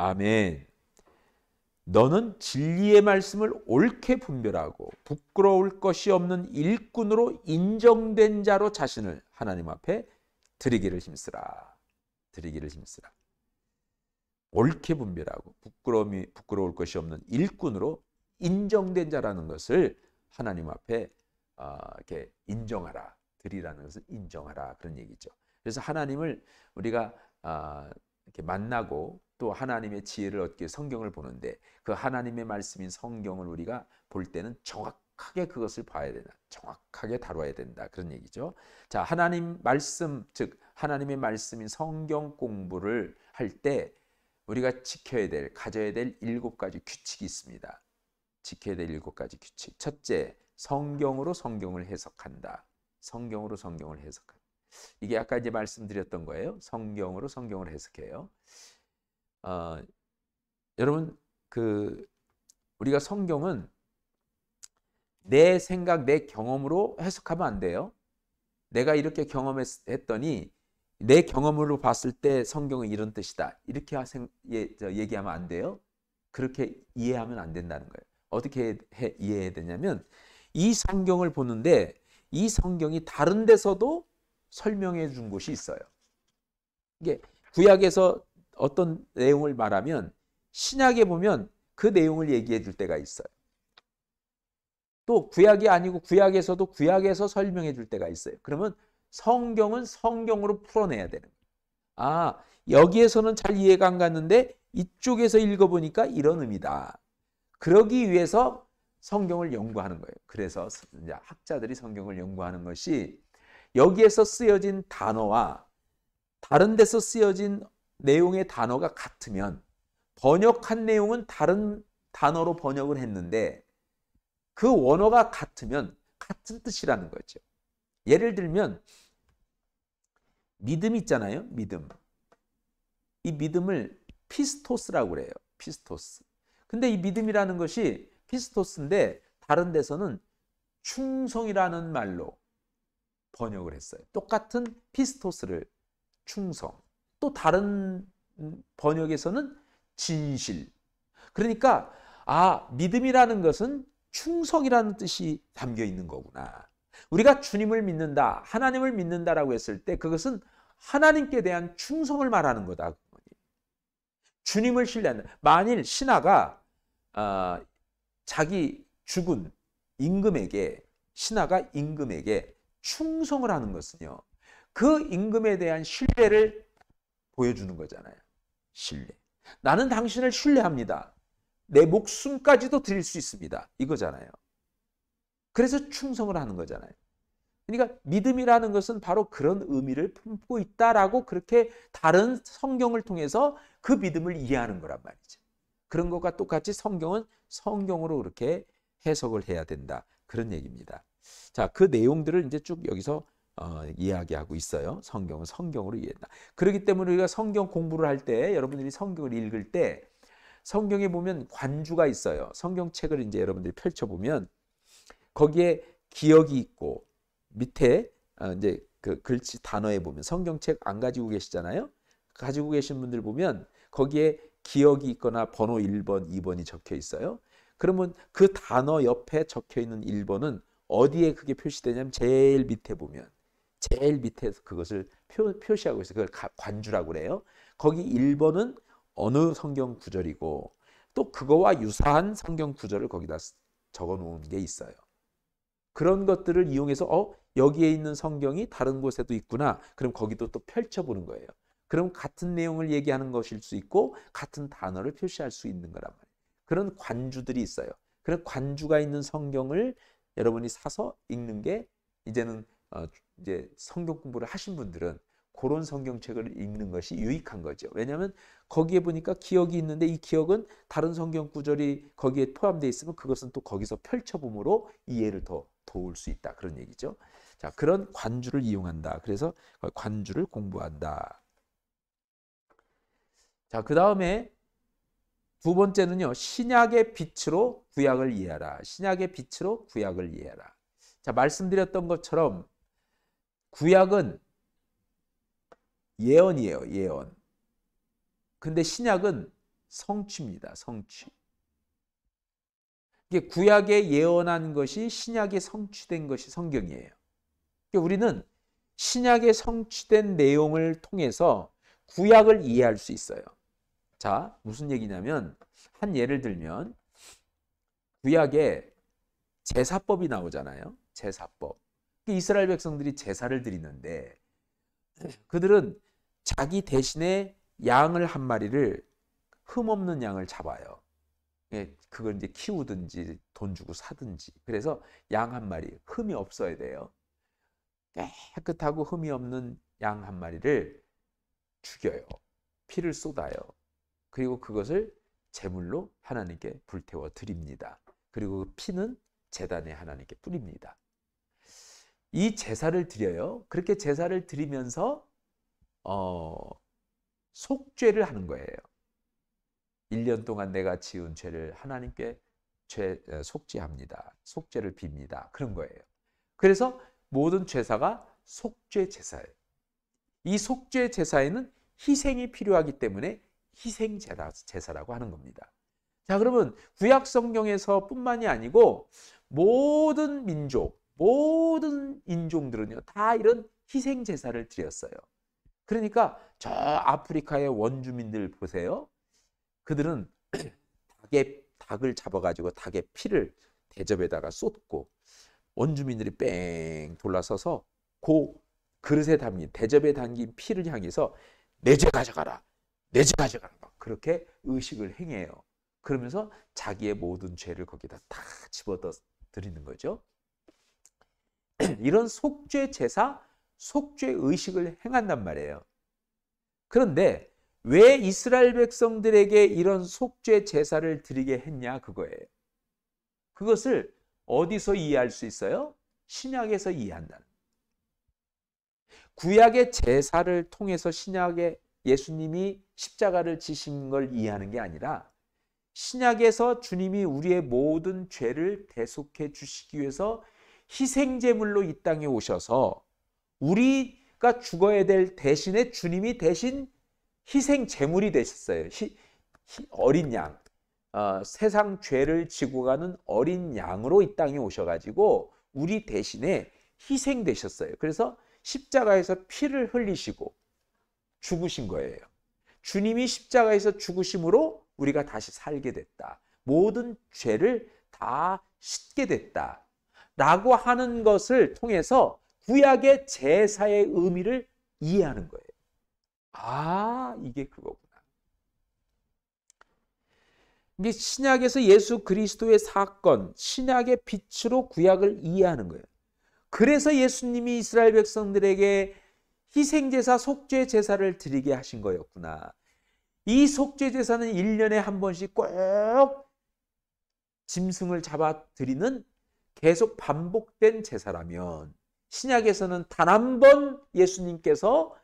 아멘. 너는 진리의 말씀을 옳게 분별하고 부끄러울 것이 없는 일꾼으로 인정된 자로 자신을 하나님 앞에 드리기를 힘쓰라. 드리기를 힘쓰라. 옳게 분별하고 부끄러울 것이 없는 일꾼으로 인정된 자라는 것을 하나님 앞에 이렇게 인정하라. 드리라는 것을 인정하라. 그런 얘기죠. 그래서 하나님을 우리가 이렇게 만나고 또 하나님의 지혜를 얻기 위해 성경을 보는데, 그 하나님의 말씀인 성경을 우리가 볼 때는 정확하게 그것을 봐야 된다. 정확하게 다뤄야 된다. 그런 얘기죠. 자, 하나님 말씀, 즉 하나님의 말씀인 성경 공부를 할 때 우리가 지켜야 될, 가져야 될 7가지 규칙이 있습니다. 지켜야 될 7가지 규칙. 첫째, 성경으로 성경을 해석한다. 성경으로 성경을 해석한다. 이게 아까 이제 말씀드렸던 거예요. 성경으로 성경을 해석해요. 여러분, 우리가 성경은 내 생각, 내 경험으로 해석하면 안 돼요. 내가 이렇게 경험했더니 내 경험으로 봤을 때 성경은 이런 뜻이다. 이렇게 얘기하면 안 돼요. 그렇게 이해하면 안 된다는 거예요. 어떻게 이해해야 되냐면 이 성경을 보는데 이 성경이 다른 데서도 설명해 준 곳이 있어요. 이게 구약에서 어떤 내용을 말하면 신약에 보면 그 내용을 얘기해 줄 때가 있어요. 또 구약이 아니고 구약에서도 구약에서 설명해 줄 때가 있어요. 그러면 성경은 성경으로 풀어내야 되는 거예요. 아, 여기에서는 잘 이해가 안 갔는데 이쪽에서 읽어보니까 이런 의미다. 그러기 위해서 성경을 연구하는 거예요. 그래서 이제 학자들이 성경을 연구하는 것이 여기에서 쓰여진 단어와 다른 데서 쓰여진 내용의 단어가 같으면 번역한 내용은 다른 단어로 번역을 했는데 그 원어가 같으면 같은 뜻이라는 거죠. 예를 들면 믿음 있잖아요. 믿음. 이 믿음을 피스토스라고 그래요. 피스토스. 근데 이 믿음이라는 것이 피스토스인데 다른 데서는 충성이라는 말로 번역을 했어요. 똑같은 피스토스를 충성. 또 다른 번역에서는 진실. 그러니까 믿음이라는 것은 충성이라는 뜻이 담겨 있는 거구나. 우리가 주님을 믿는다, 하나님을 믿는다라고 했을 때 그것은 하나님께 대한 충성을 말하는 거다. 주님을 신뢰한다. 만일 신하가 자기 죽은 신하가 임금에게 충성을 하는 것은요, 그 임금에 대한 신뢰를 보여주는 거잖아요. 신뢰. 나는 당신을 신뢰합니다. 내 목숨까지도 드릴 수 있습니다. 이거잖아요. 그래서 충성을 하는 거잖아요. 그러니까 믿음이라는 것은 바로 그런 의미를 품고 있다라고 그렇게 다른 성경을 통해서 그 믿음을 이해하는 거란 말이죠. 그런 것과 똑같이 성경은 성경으로 그렇게 해석을 해야 된다. 그런 얘기입니다. 자, 그 내용들을 이제 쭉 여기서 이야기하고 있어요. 성경은 성경으로 이해한다. 그렇기 때문에 우리가 성경 공부를 할 때 여러분들이 성경을 읽을 때 성경에 보면 관주가 있어요. 성경책을 이제 여러분들이 펼쳐보면 거기에 기억이 있고 밑에 이제 그 글씨 단어에 보면 성경책 안 가지고 계시잖아요. 가지고 계신 분들 보면 거기에 기억이 있거나 번호 1번, 2번이 적혀 있어요. 그러면 그 단어 옆에 적혀 있는 1번은 어디에 그게 표시되냐면 제일 밑에 보면 제일 밑에서 그것을 표시하고 있어요. 그걸 관주라고 그래요. 거기 1번은 어느 성경 구절이고 또 그거와 유사한 성경 구절을 거기다 적어 놓은 게 있어요. 그런 것들을 이용해서 여기에 있는 성경이 다른 곳에도 있구나. 그럼 거기도 또 펼쳐보는 거예요. 그럼 같은 내용을 얘기하는 것일 수 있고 같은 단어를 표시할 수 있는 거란 말이에요. 그런 관주들이 있어요. 그런 관주가 있는 성경을 여러분이 사서 읽는 게 이제는 이제 성경 공부를 하신 분들은 그런 성경책을 읽는 것이 유익한 거죠. 왜냐하면 거기에 보니까 기억이 있는데 이 기억은 다른 성경 구절이 거기에 포함되어 있으면 그것은 또 거기서 펼쳐봄으로 이해를 더 도울 수 있다. 그런 얘기죠. 자, 그런 관주를 이용한다. 그래서 관주를 공부한다. 자, 그 다음에 두 번째는요. 신약의 빛으로 구약을 이해하라. 신약의 빛으로 구약을 이해하라. 자, 말씀드렸던 것처럼 구약은 예언이에요. 예언. 근데 신약은 성취입니다. 성취. 이게 구약에 예언한 것이 신약에 성취된 것이 성경이에요. 그러니까 우리는 신약에 성취된 내용을 통해서 구약을 이해할 수 있어요. 자, 무슨 얘기냐면 한 예를 들면 구약에 제사법이 나오잖아요. 제사법. 이스라엘 백성들이 제사를 드리는데 그들은 자기 대신에 양을 한 마리를 흠없는 양을 잡아요. 그걸 이제 키우든지 돈 주고 사든지. 그래서 양 한 마리 흠이 없어야 돼요. 깨끗하고 흠이 없는 양 한 마리를 죽여요. 피를 쏟아요. 그리고 그것을 제물로 하나님께 불태워 드립니다. 그리고 그 피는 제단에 하나님께 뿌립니다. 이 제사를 드려요. 그렇게 제사를 드리면서 속죄를 하는 거예요. 1년 동안 내가 지은 죄를 하나님께 속죄합니다. 속죄를 빕니다. 그런 거예요. 그래서 모든 제사가 속죄 제사예요. 이 속죄 제사에는 희생이 필요하기 때문에 희생 제사라고 하는 겁니다. 자, 그러면 구약 성경에서 뿐만이 아니고 모든 민족, 모든 인종들은요, 다 이런 희생 제사를 드렸어요. 그러니까 저 아프리카의 원주민들 보세요. 그들은 닭을 잡아가지고 닭의 피를 대접에다가 쏟고 원주민들이 뺑 돌아서서 그 그릇에 담긴 대접에 담긴 피를 향해서 내 죄 가져가라, 내 죄 가져가라, 막 그렇게 의식을 행해요. 그러면서 자기의 모든 죄를 거기다 다 집어넣어 드리는 거죠. 이런 속죄 제사, 속죄 의식을 행한단 말이에요. 그런데 왜 이스라엘 백성들에게 이런 속죄 제사를 드리게 했냐 그거예요. 그것을 어디서 이해할 수 있어요? 신약에서 이해한다는. 구약의 제사를 통해서 신약의 예수님이 십자가를 지신 걸 이해하는 게 아니라 신약에서 주님이 우리의 모든 죄를 대속해 주시기 위해서 희생제물로 이 땅에 오셔서 우리가 죽어야 될 대신에 주님이 대신 희생제물이 되셨어요. 어린 양, 세상 죄를 지고 가는 어린 양으로 이 땅에 오셔가지고 우리 대신에 희생되셨어요. 그래서 십자가에서 피를 흘리시고 죽으신 거예요. 주님이 십자가에서 죽으심으로 우리가 다시 살게 됐다. 모든 죄를 다 씻게 됐다. 라고 하는 것을 통해서 구약의 제사의 의미를 이해하는 거예요. 아, 이게 그거구나. 이게 신약에서 예수 그리스도의 사건, 신약의 빛으로 구약을 이해하는 거예요. 그래서 예수님이 이스라엘 백성들에게 희생제사, 속죄제사를 드리게 하신 거였구나. 이 속죄제사는 1년에 한 번씩 꼭 짐승을 잡아 드리는 계속 반복된 제사라면 신약에서는 단 한 번 예수님께서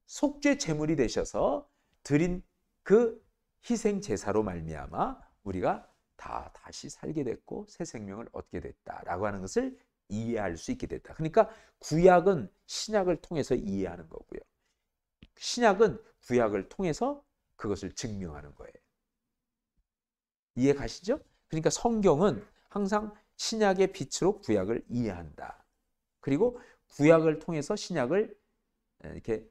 속죄 제물이 되셔서 드린 그 희생 제사로 말미암아 우리가 다시 살게 됐고 새 생명을 얻게 됐다라고 하는 것을 이해할 수 있게 됐다. 그러니까 구약은 신약을 통해서 이해하는 거고요. 신약은 구약을 통해서 그것을 증명하는 거예요. 이해 가시죠? 그러니까 성경은 항상 신약의 빛으로 구약을 이해한다. 그리고 구약을 통해서 신약을 이렇게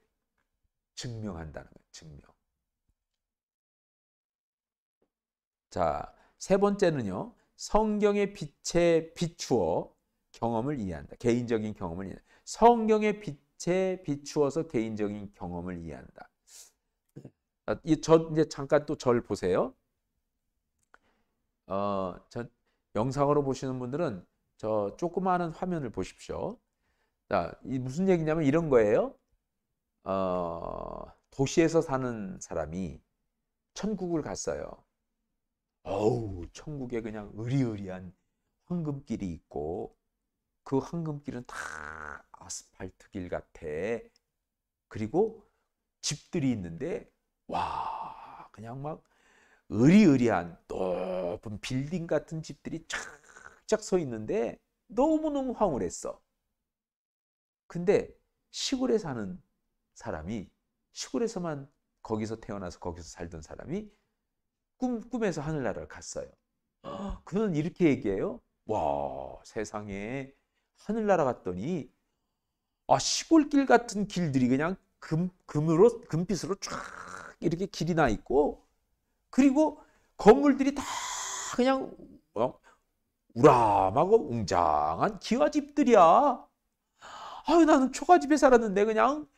증명한다는 거예요. 증명. 자, 세 번째는요. 성경의 빛에 비추어 경험을 이해한다. 개인적인 경험을 이해한다. 성경의 빛에 비추어서 개인적인 경험을 이해한다. 이제 잠깐 또 절 보세요. 저 영상으로 보시는 분들은 저 조그마한 화면을 보십시오. 자, 이 무슨 얘기냐면 이런 거예요. 도시에서 사는 사람이 천국을 갔어요. 어우, 천국에 그냥 으리으리한 황금길이 있고 그 황금길은 다 아스팔트 길 같아. 그리고 집들이 있는데 와, 그냥 막 으리으리한 높은 빌딩 같은 집들이 쫙쫙 서 있는데 너무너무 황홀했어. 근데 시골에 사는 사람이 시골에서만 거기서 태어나서 거기서 살던 사람이 꿈에서 하늘나라를 갔어요. 그는 이렇게 얘기해요. 와, 세상에 하늘나라 갔더니 시골길 같은 길들이 그냥 금빛으로 쫙 이렇게 길이 나 있고 그리고 건물들이 다 그냥 우람하고 웅장한 기와집들이야. 아유, 나는 초가집에 살았는데 그냥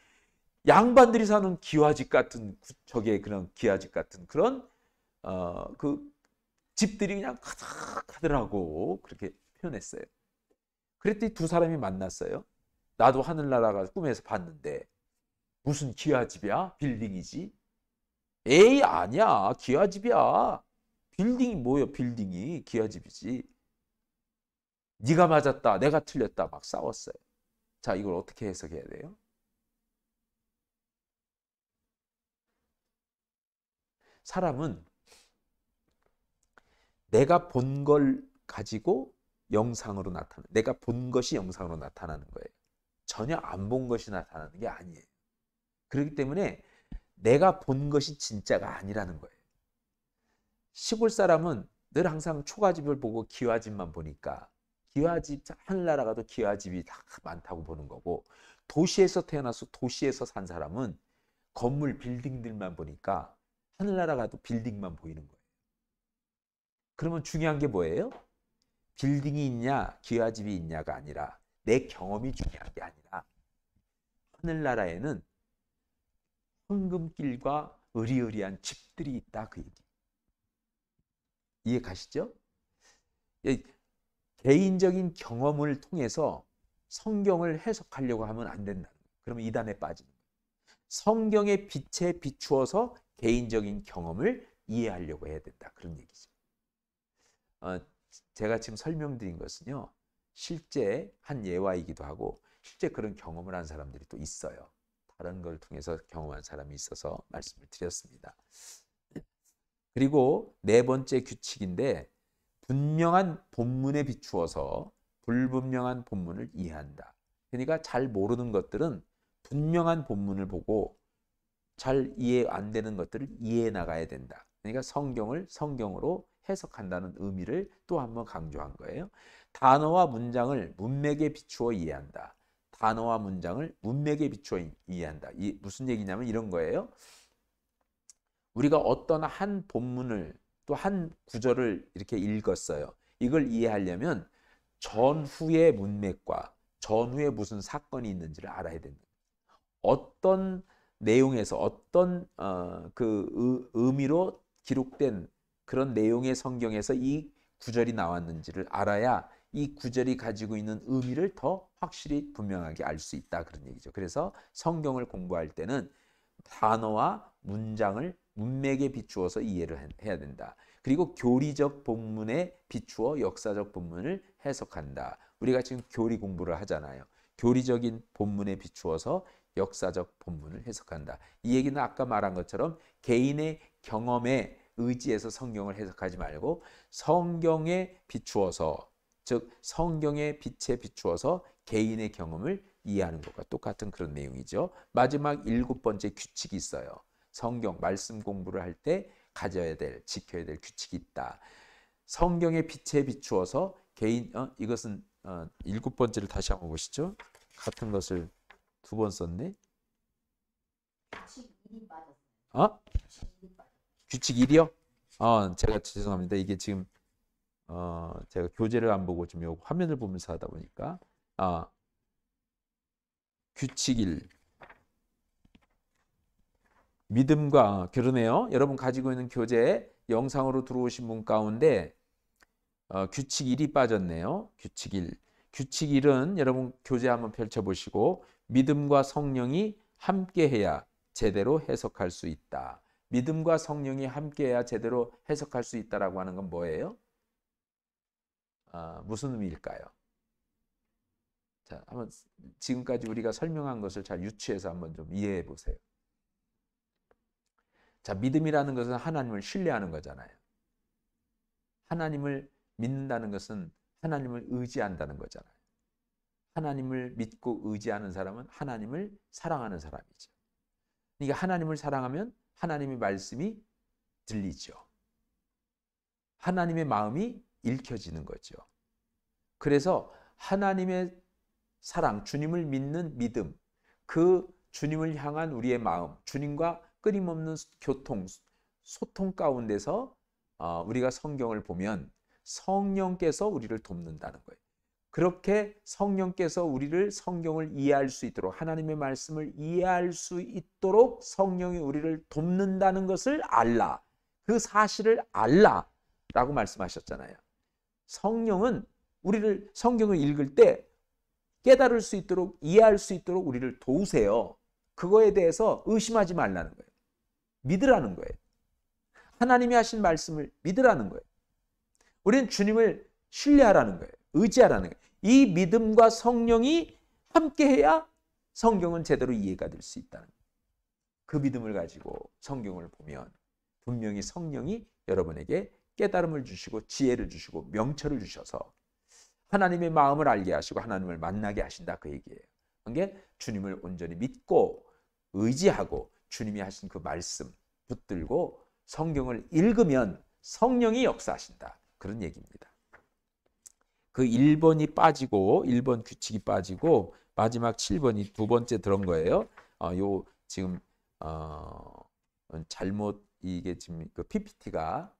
양반들이 사는 기와집 같은 저게 그런 기와집 같은 그런 그 집들이 그냥 가득하더라고. 그렇게 표현했어요. 그랬더니 두 사람이 만났어요. 나도 하늘나라가 꿈에서 봤는데 무슨 기와집이야? 빌딩이지? 에이, 아니야. 기와집이야. 빌딩이 뭐야? 빌딩이 기와집이지. 네가 맞았다. 내가 틀렸다. 막 싸웠어요. 자, 이걸 어떻게 해석해야 돼요? 사람은 내가 본 걸 가지고 영상으로 나타나는, 내가 본 것이 영상으로 나타나는 거예요. 전혀 안 본 것이 나타나는 게 아니에요. 그렇기 때문에 내가 본 것이 진짜가 아니라는 거예요. 시골 사람은 늘 항상 초가집을 보고 기와집만 보니까 기와집, 하늘나라 가도 기와집이 다 많다고 보는 거고, 도시에서 태어나서 도시에서 산 사람은 건물 빌딩들만 보니까 하늘나라 가도 빌딩만 보이는 거예요. 그러면 중요한 게 뭐예요? 빌딩이 있냐 기와집이 있냐가 아니라 내 경험이 중요한 게 아니라 하늘나라에는 황금길과 으리으리한 집들이 있다, 그 얘기. 이해 가시죠? 개인적인 경험을 통해서 성경을 해석하려고 하면 안 된다. 그러면 이단에 빠지는 거예요. 성경의 빛에 비추어서 개인적인 경험을 이해하려고 해야 된다, 그런 얘기죠. 제가 지금 설명드린 것은요, 실제 한 예화이기도 하고 실제 그런 경험을 한 사람들이 또 있어요. 다른 걸 통해서 경험한 사람이 있어서 말씀을 드렸습니다. 그리고 네 번째 규칙인데, 분명한 본문에 비추어서 불분명한 본문을 이해한다. 그러니까 잘 모르는 것들은 분명한 본문을 보고 잘 이해 안 되는 것들을 이해해 나가야 된다. 그러니까 성경을 성경으로 해석한다는 의미를 또 한번 강조한 거예요. 단어와 문장을 문맥에 비추어 이해한다. 단어와 문장을 문맥에 비추어 이해한다. 무슨 얘기냐면 이런 거예요. 우리가 어떤 한 본문을 또 한 구절을 이렇게 읽었어요. 이걸 이해하려면 전후의 문맥과 전후에 무슨 사건이 있는지를 알아야 된다. 어떤 내용에서 어떤 의미로 기록된 그런 내용의 성경에서 이 구절이 나왔는지를 알아야 이 구절이 가지고 있는 의미를 더 확실히 분명하게 알 수 있다, 그런 얘기죠. 그래서 성경을 공부할 때는 단어와 문장을 문맥에 비추어서 이해를 해야 된다. 그리고 교리적 본문에 비추어 역사적 본문을 해석한다. 우리가 지금 교리 공부를 하잖아요. 교리적인 본문에 비추어서 역사적 본문을 해석한다. 이 얘기는 아까 말한 것처럼 개인의 경험에 의지해서 성경을 해석하지 말고 성경에 비추어서, 즉 성경의 빛에 비추어서 개인의 경험을 이해하는 것과 똑같은 그런 내용이죠. 마지막 7번째 규칙이 있어요. 성경 말씀 공부를 할 때 가져야 될, 지켜야 될 규칙이 있다. 성경의 빛에 비추어서 이것은 7번째를 다시 한번 보시죠. 같은 것을 두 번 썼네. 규칙 1이 빠졌어요. 규칙 1이 빠졌어요. 규칙 1이요? 제가 죄송합니다. 이게 지금 제가 교재를 안 보고 지금 화면을 보면서 하다 보니까 규칙 1. 믿음과 그러네요. 여러분 가지고 있는 교재 영상으로 들어오신 분 가운데 규칙 1이 빠졌네요. 규칙 1. 규칙 1은 여러분 교재 한번 펼쳐보시고 믿음과 성령이 함께해야 제대로 해석할 수 있다. 믿음과 성령이 함께해야 제대로 해석할 수 있다라고 하는 건 뭐예요? 무슨 의미일까요? 자, 한번 지금까지 우리가 설명한 것을 잘 유추해서 한번 좀 이해해 보세요. 자, 믿음이라는 것은 하나님을 신뢰하는 거잖아요. 하나님을 믿는다는 것은 하나님을 의지한다는 거잖아요. 하나님을 믿고 의지하는 사람은 하나님을 사랑하는 사람이죠. 그러니까 하나님을 사랑하면 하나님의 말씀이 들리죠. 하나님의 마음이 읽혀지는 거죠. 그래서 하나님의 사랑, 주님을 믿는 믿음, 그 주님을 향한 우리의 마음, 주님과 끊임없는 소통 가운데서 우리가 성경을 보면 성령께서 우리를 돕는다는 거예요. 그렇게 성령께서 우리를 성경을 이해할 수 있도록, 하나님의 말씀을 이해할 수 있도록 성령이 우리를 돕는다는 것을 알라. 그 사실을 알라라고 말씀하셨잖아요. 성령은 우리를 성경을 읽을 때 깨달을 수 있도록, 이해할 수 있도록 우리를 도우세요. 그거에 대해서 의심하지 말라는 거예요. 믿으라는 거예요. 하나님이 하신 말씀을 믿으라는 거예요. 우리는 주님을 신뢰하라는 거예요. 의지하라는 거예요. 이 믿음과 성령이 함께해야 성경은 제대로 이해가 될 수 있다는 거예요. 그 믿음을 가지고 성경을 보면 분명히 성령이 여러분에게 깨달음을 주시고 지혜를 주시고 명철을 주셔서 하나님의 마음을 알게 하시고 하나님을 만나게 하신다, 그 얘기예요. 게 주님을 온전히 믿고 의지하고 주님이 하신 그 말씀 붙들고 성경을 읽으면 성령이 역사하신다. 그런 얘기입니다. 그 1번이 빠지고 1번 규칙이 빠지고 마지막 7번이 두 번째 들은 거예요. 요 지금 잘못 이게 지금 그 PPT가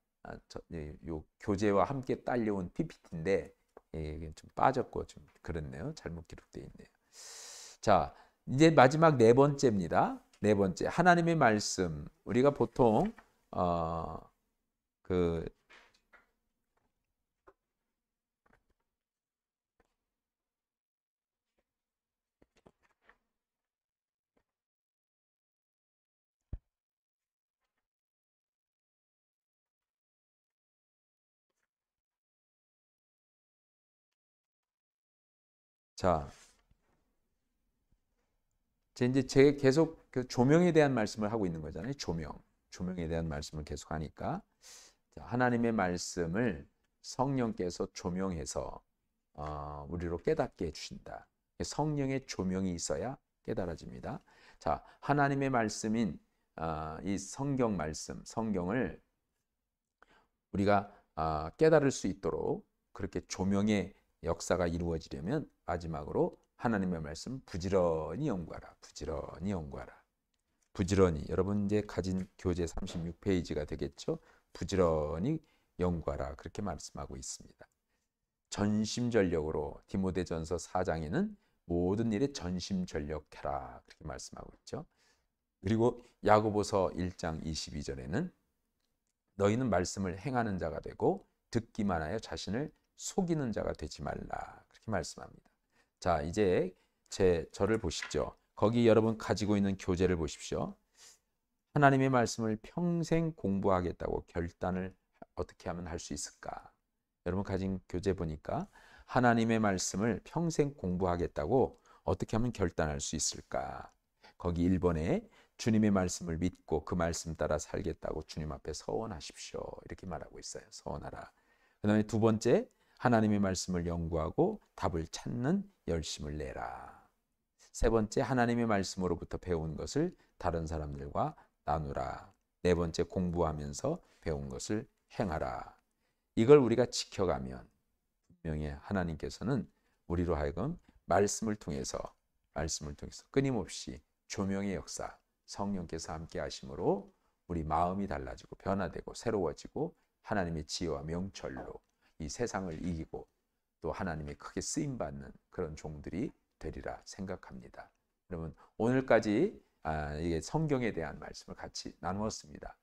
요 교재와 함께 딸려온 PPT인데 이게 좀 빠졌고 좀 그렇네요. 잘못 기록되어 있네요. 자, 이제 마지막 네 번째입니다. 네 번째 하나님의 말씀. 우리가 보통 그 자, 이제 제가 계속 그 조명에 대한 말씀을 하고 있는 거잖아요. 조명에 대한 말씀을 계속 하니까 하나님의 말씀을 성령께서 조명해서 우리로 깨닫게 해주신다. 성령의 조명이 있어야 깨달아집니다. 자, 하나님의 말씀인 이 성경 말씀, 성경을 우리가 깨달을 수 있도록 그렇게 조명의 역사가 이루어지려면 마지막으로 하나님의 말씀 부지런히 연구하라. 부지런히 연구하라. 부지런히 여러분 이제 가진 교재 36페이지가 되겠죠. 부지런히 연구하라. 그렇게 말씀하고 있습니다. 전심전력으로 디모데전서 4장에는 모든 일에 전심전력해라. 그렇게 말씀하고 있죠. 그리고 야고보서 1장 22절에는 너희는 말씀을 행하는 자가 되고 듣기만 하여 자신을 속이는 자가 되지 말라. 그렇게 말씀합니다. 자, 이제 저를 보십시오. 거기 여러분 가지고 있는 교재를 보십시오. 하나님의 말씀을 평생 공부하겠다고 결단을 어떻게 하면 할 수 있을까? 여러분 가진 교재 보니까 하나님의 말씀을 평생 공부하겠다고 어떻게 하면 결단할 수 있을까? 거기 1번에 주님의 말씀을 믿고 그 말씀 따라 살겠다고 주님 앞에 서원하십시오. 이렇게 말하고 있어요. 서원하라. 그 다음에 두 번째, 하나님의 말씀을 연구하고 답을 찾는 열심을 내라. 세 번째, 하나님의 말씀으로부터 배운 것을 다른 사람들과 나누라. 네 번째, 공부하면서 배운 것을 행하라. 이걸 우리가 지켜가면 분명히 하나님께서는 우리로 하여금 말씀을 통해서 끊임없이 조명의 역사, 성령께서 함께 하심으로 우리 마음이 달라지고 변화되고 새로워지고 하나님의 지혜와 명철로 이 세상을 이기고 또 하나님의 크게 쓰임받는 그런 종들이 되리라 생각합니다. 여러분 오늘까지 이게 성경에 대한 말씀을 같이 나누었습니다.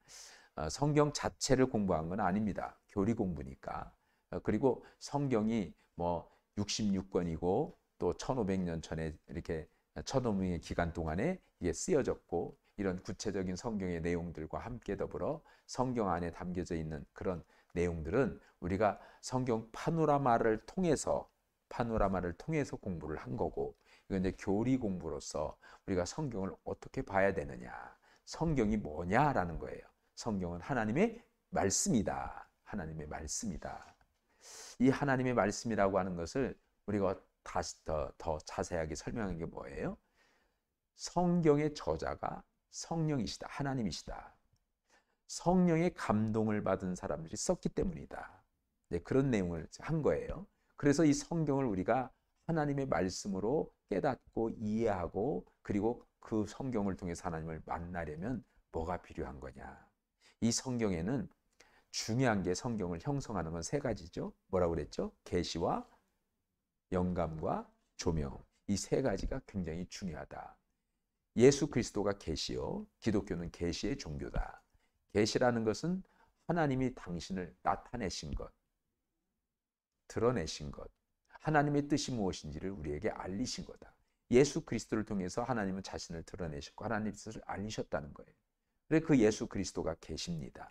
성경 자체를 공부한 건 아닙니다. 교리 공부니까. 그리고 성경이 뭐 66권이고 또 1500년 전에 이렇게 1500의 기간 동안에 이게 쓰여졌고 이런 구체적인 성경의 내용들과 함께 더불어 성경 안에 담겨져 있는 그런 내용들은 우리가 성경 파노라마를 통해서 공부를 한 거고 이건 이제 교리 공부로서 우리가 성경을 어떻게 봐야 되느냐, 성경이 뭐냐라는 거예요. 성경은 하나님의 말씀이다. 하나님의 말씀이다. 이 하나님의 말씀이라고 하는 것을 우리가 다시 더 자세하게 설명한 게 뭐예요? 성경의 저자가 성령이시다. 하나님이시다. 성령의 감동을 받은 사람들이 썼기 때문이다. 네, 그런 내용을 한 거예요. 그래서 이 성경을 우리가 하나님의 말씀으로 깨닫고 이해하고 그리고 그 성경을 통해서 하나님을 만나려면 뭐가 필요한 거냐. 이 성경에는 중요한 게 성경을 형성하는 건 세 가지죠. 뭐라고 그랬죠? 계시와 영감과 조명. 이 세 가지가 굉장히 중요하다. 예수 그리스도가 계시요. 기독교는 계시의 종교다. 계시라는 것은 하나님이 당신을 나타내신 것, 드러내신 것, 하나님의 뜻이 무엇인지를 우리에게 알리신 거다. 예수 그리스도를 통해서 하나님은 자신을 드러내셨고 하나님의 뜻을 알리셨다는 거예요. 그래서 그 예수 그리스도가 계십니다.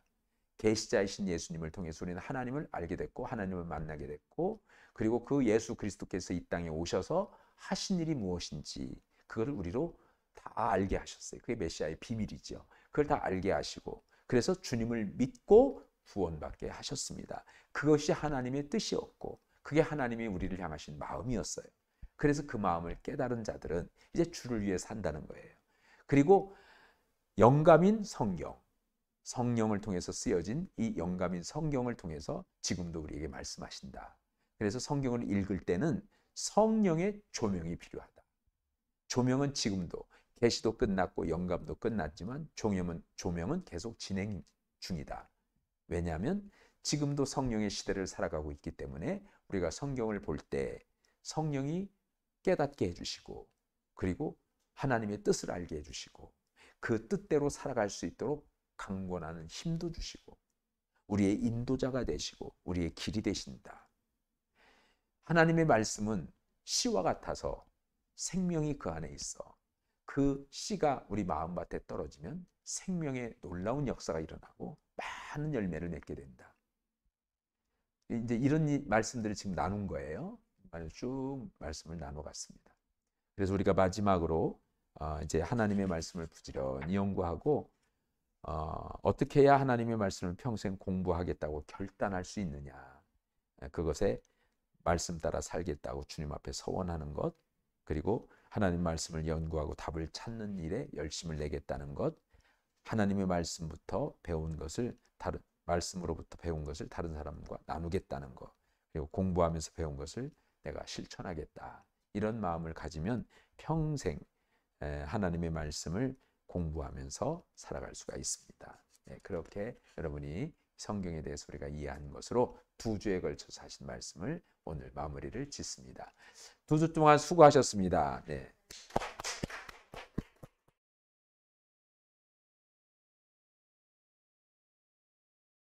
계시자이신 예수님을 통해서 우리는 하나님을 알게 됐고 하나님을 만나게 됐고 그리고 그 예수 그리스도께서 이 땅에 오셔서 하신 일이 무엇인지 그거를 우리로 다 알게 하셨어요. 그게 메시아의 비밀이죠. 그걸 다 알게 하시고 그래서 주님을 믿고 구원받게 하셨습니다. 그것이 하나님의 뜻이었고 그게 하나님이 우리를 향하신 마음이었어요. 그래서 그 마음을 깨달은 자들은 이제 주를 위해 산다는 거예요. 그리고 영감인 성경, 성령을 통해서 쓰여진 이 영감인 성경을 통해서 지금도 우리에게 말씀하신다. 그래서 성경을 읽을 때는 성령의 조명이 필요하다. 조명은 지금도 계시도 끝났고 영감도 끝났지만 조명은 계속 진행 중이다. 왜냐하면 지금도 성령의 시대를 살아가고 있기 때문에 우리가 성경을 볼 때 성령이 깨닫게 해주시고 그리고 하나님의 뜻을 알게 해주시고 그 뜻대로 살아갈 수 있도록 강권하는 힘도 주시고 우리의 인도자가 되시고 우리의 길이 되신다. 하나님의 말씀은 씨와 같아서 생명이 그 안에 있어. 그 씨가 우리 마음밭에 떨어지면 생명의 놀라운 역사가 일어나고 많은 열매를 맺게 된다. 이제 이런 말씀들을 지금 나눈 거예요. 쭉 말씀을 나눠갔습니다. 그래서 우리가 마지막으로 이제 하나님의 말씀을 부지런히 연구하고 어떻게 해야 하나님의 말씀을 평생 공부하겠다고 결단할 수 있느냐. 그것에 말씀 따라 살겠다고 주님 앞에 서원하는 것, 그리고 하나님 말씀을 연구하고 답을 찾는 일에 열심을 내겠다는 것, 하나님의 말씀부터 배운 것을 말씀으로부터 배운 것을 다른 사람과 나누겠다는 것, 그리고 공부하면서 배운 것을 내가 실천하겠다. 이런 마음을 가지면 평생 하나님의 말씀을 공부하면서 살아갈 수가 있습니다. 그렇게 여러분이 성경에 대해서 우리가 이해하는 것으로 2주에 걸쳐서 하신 말씀을 오늘 마무리를 짓습니다. 2주 동안 수고하셨습니다. 네.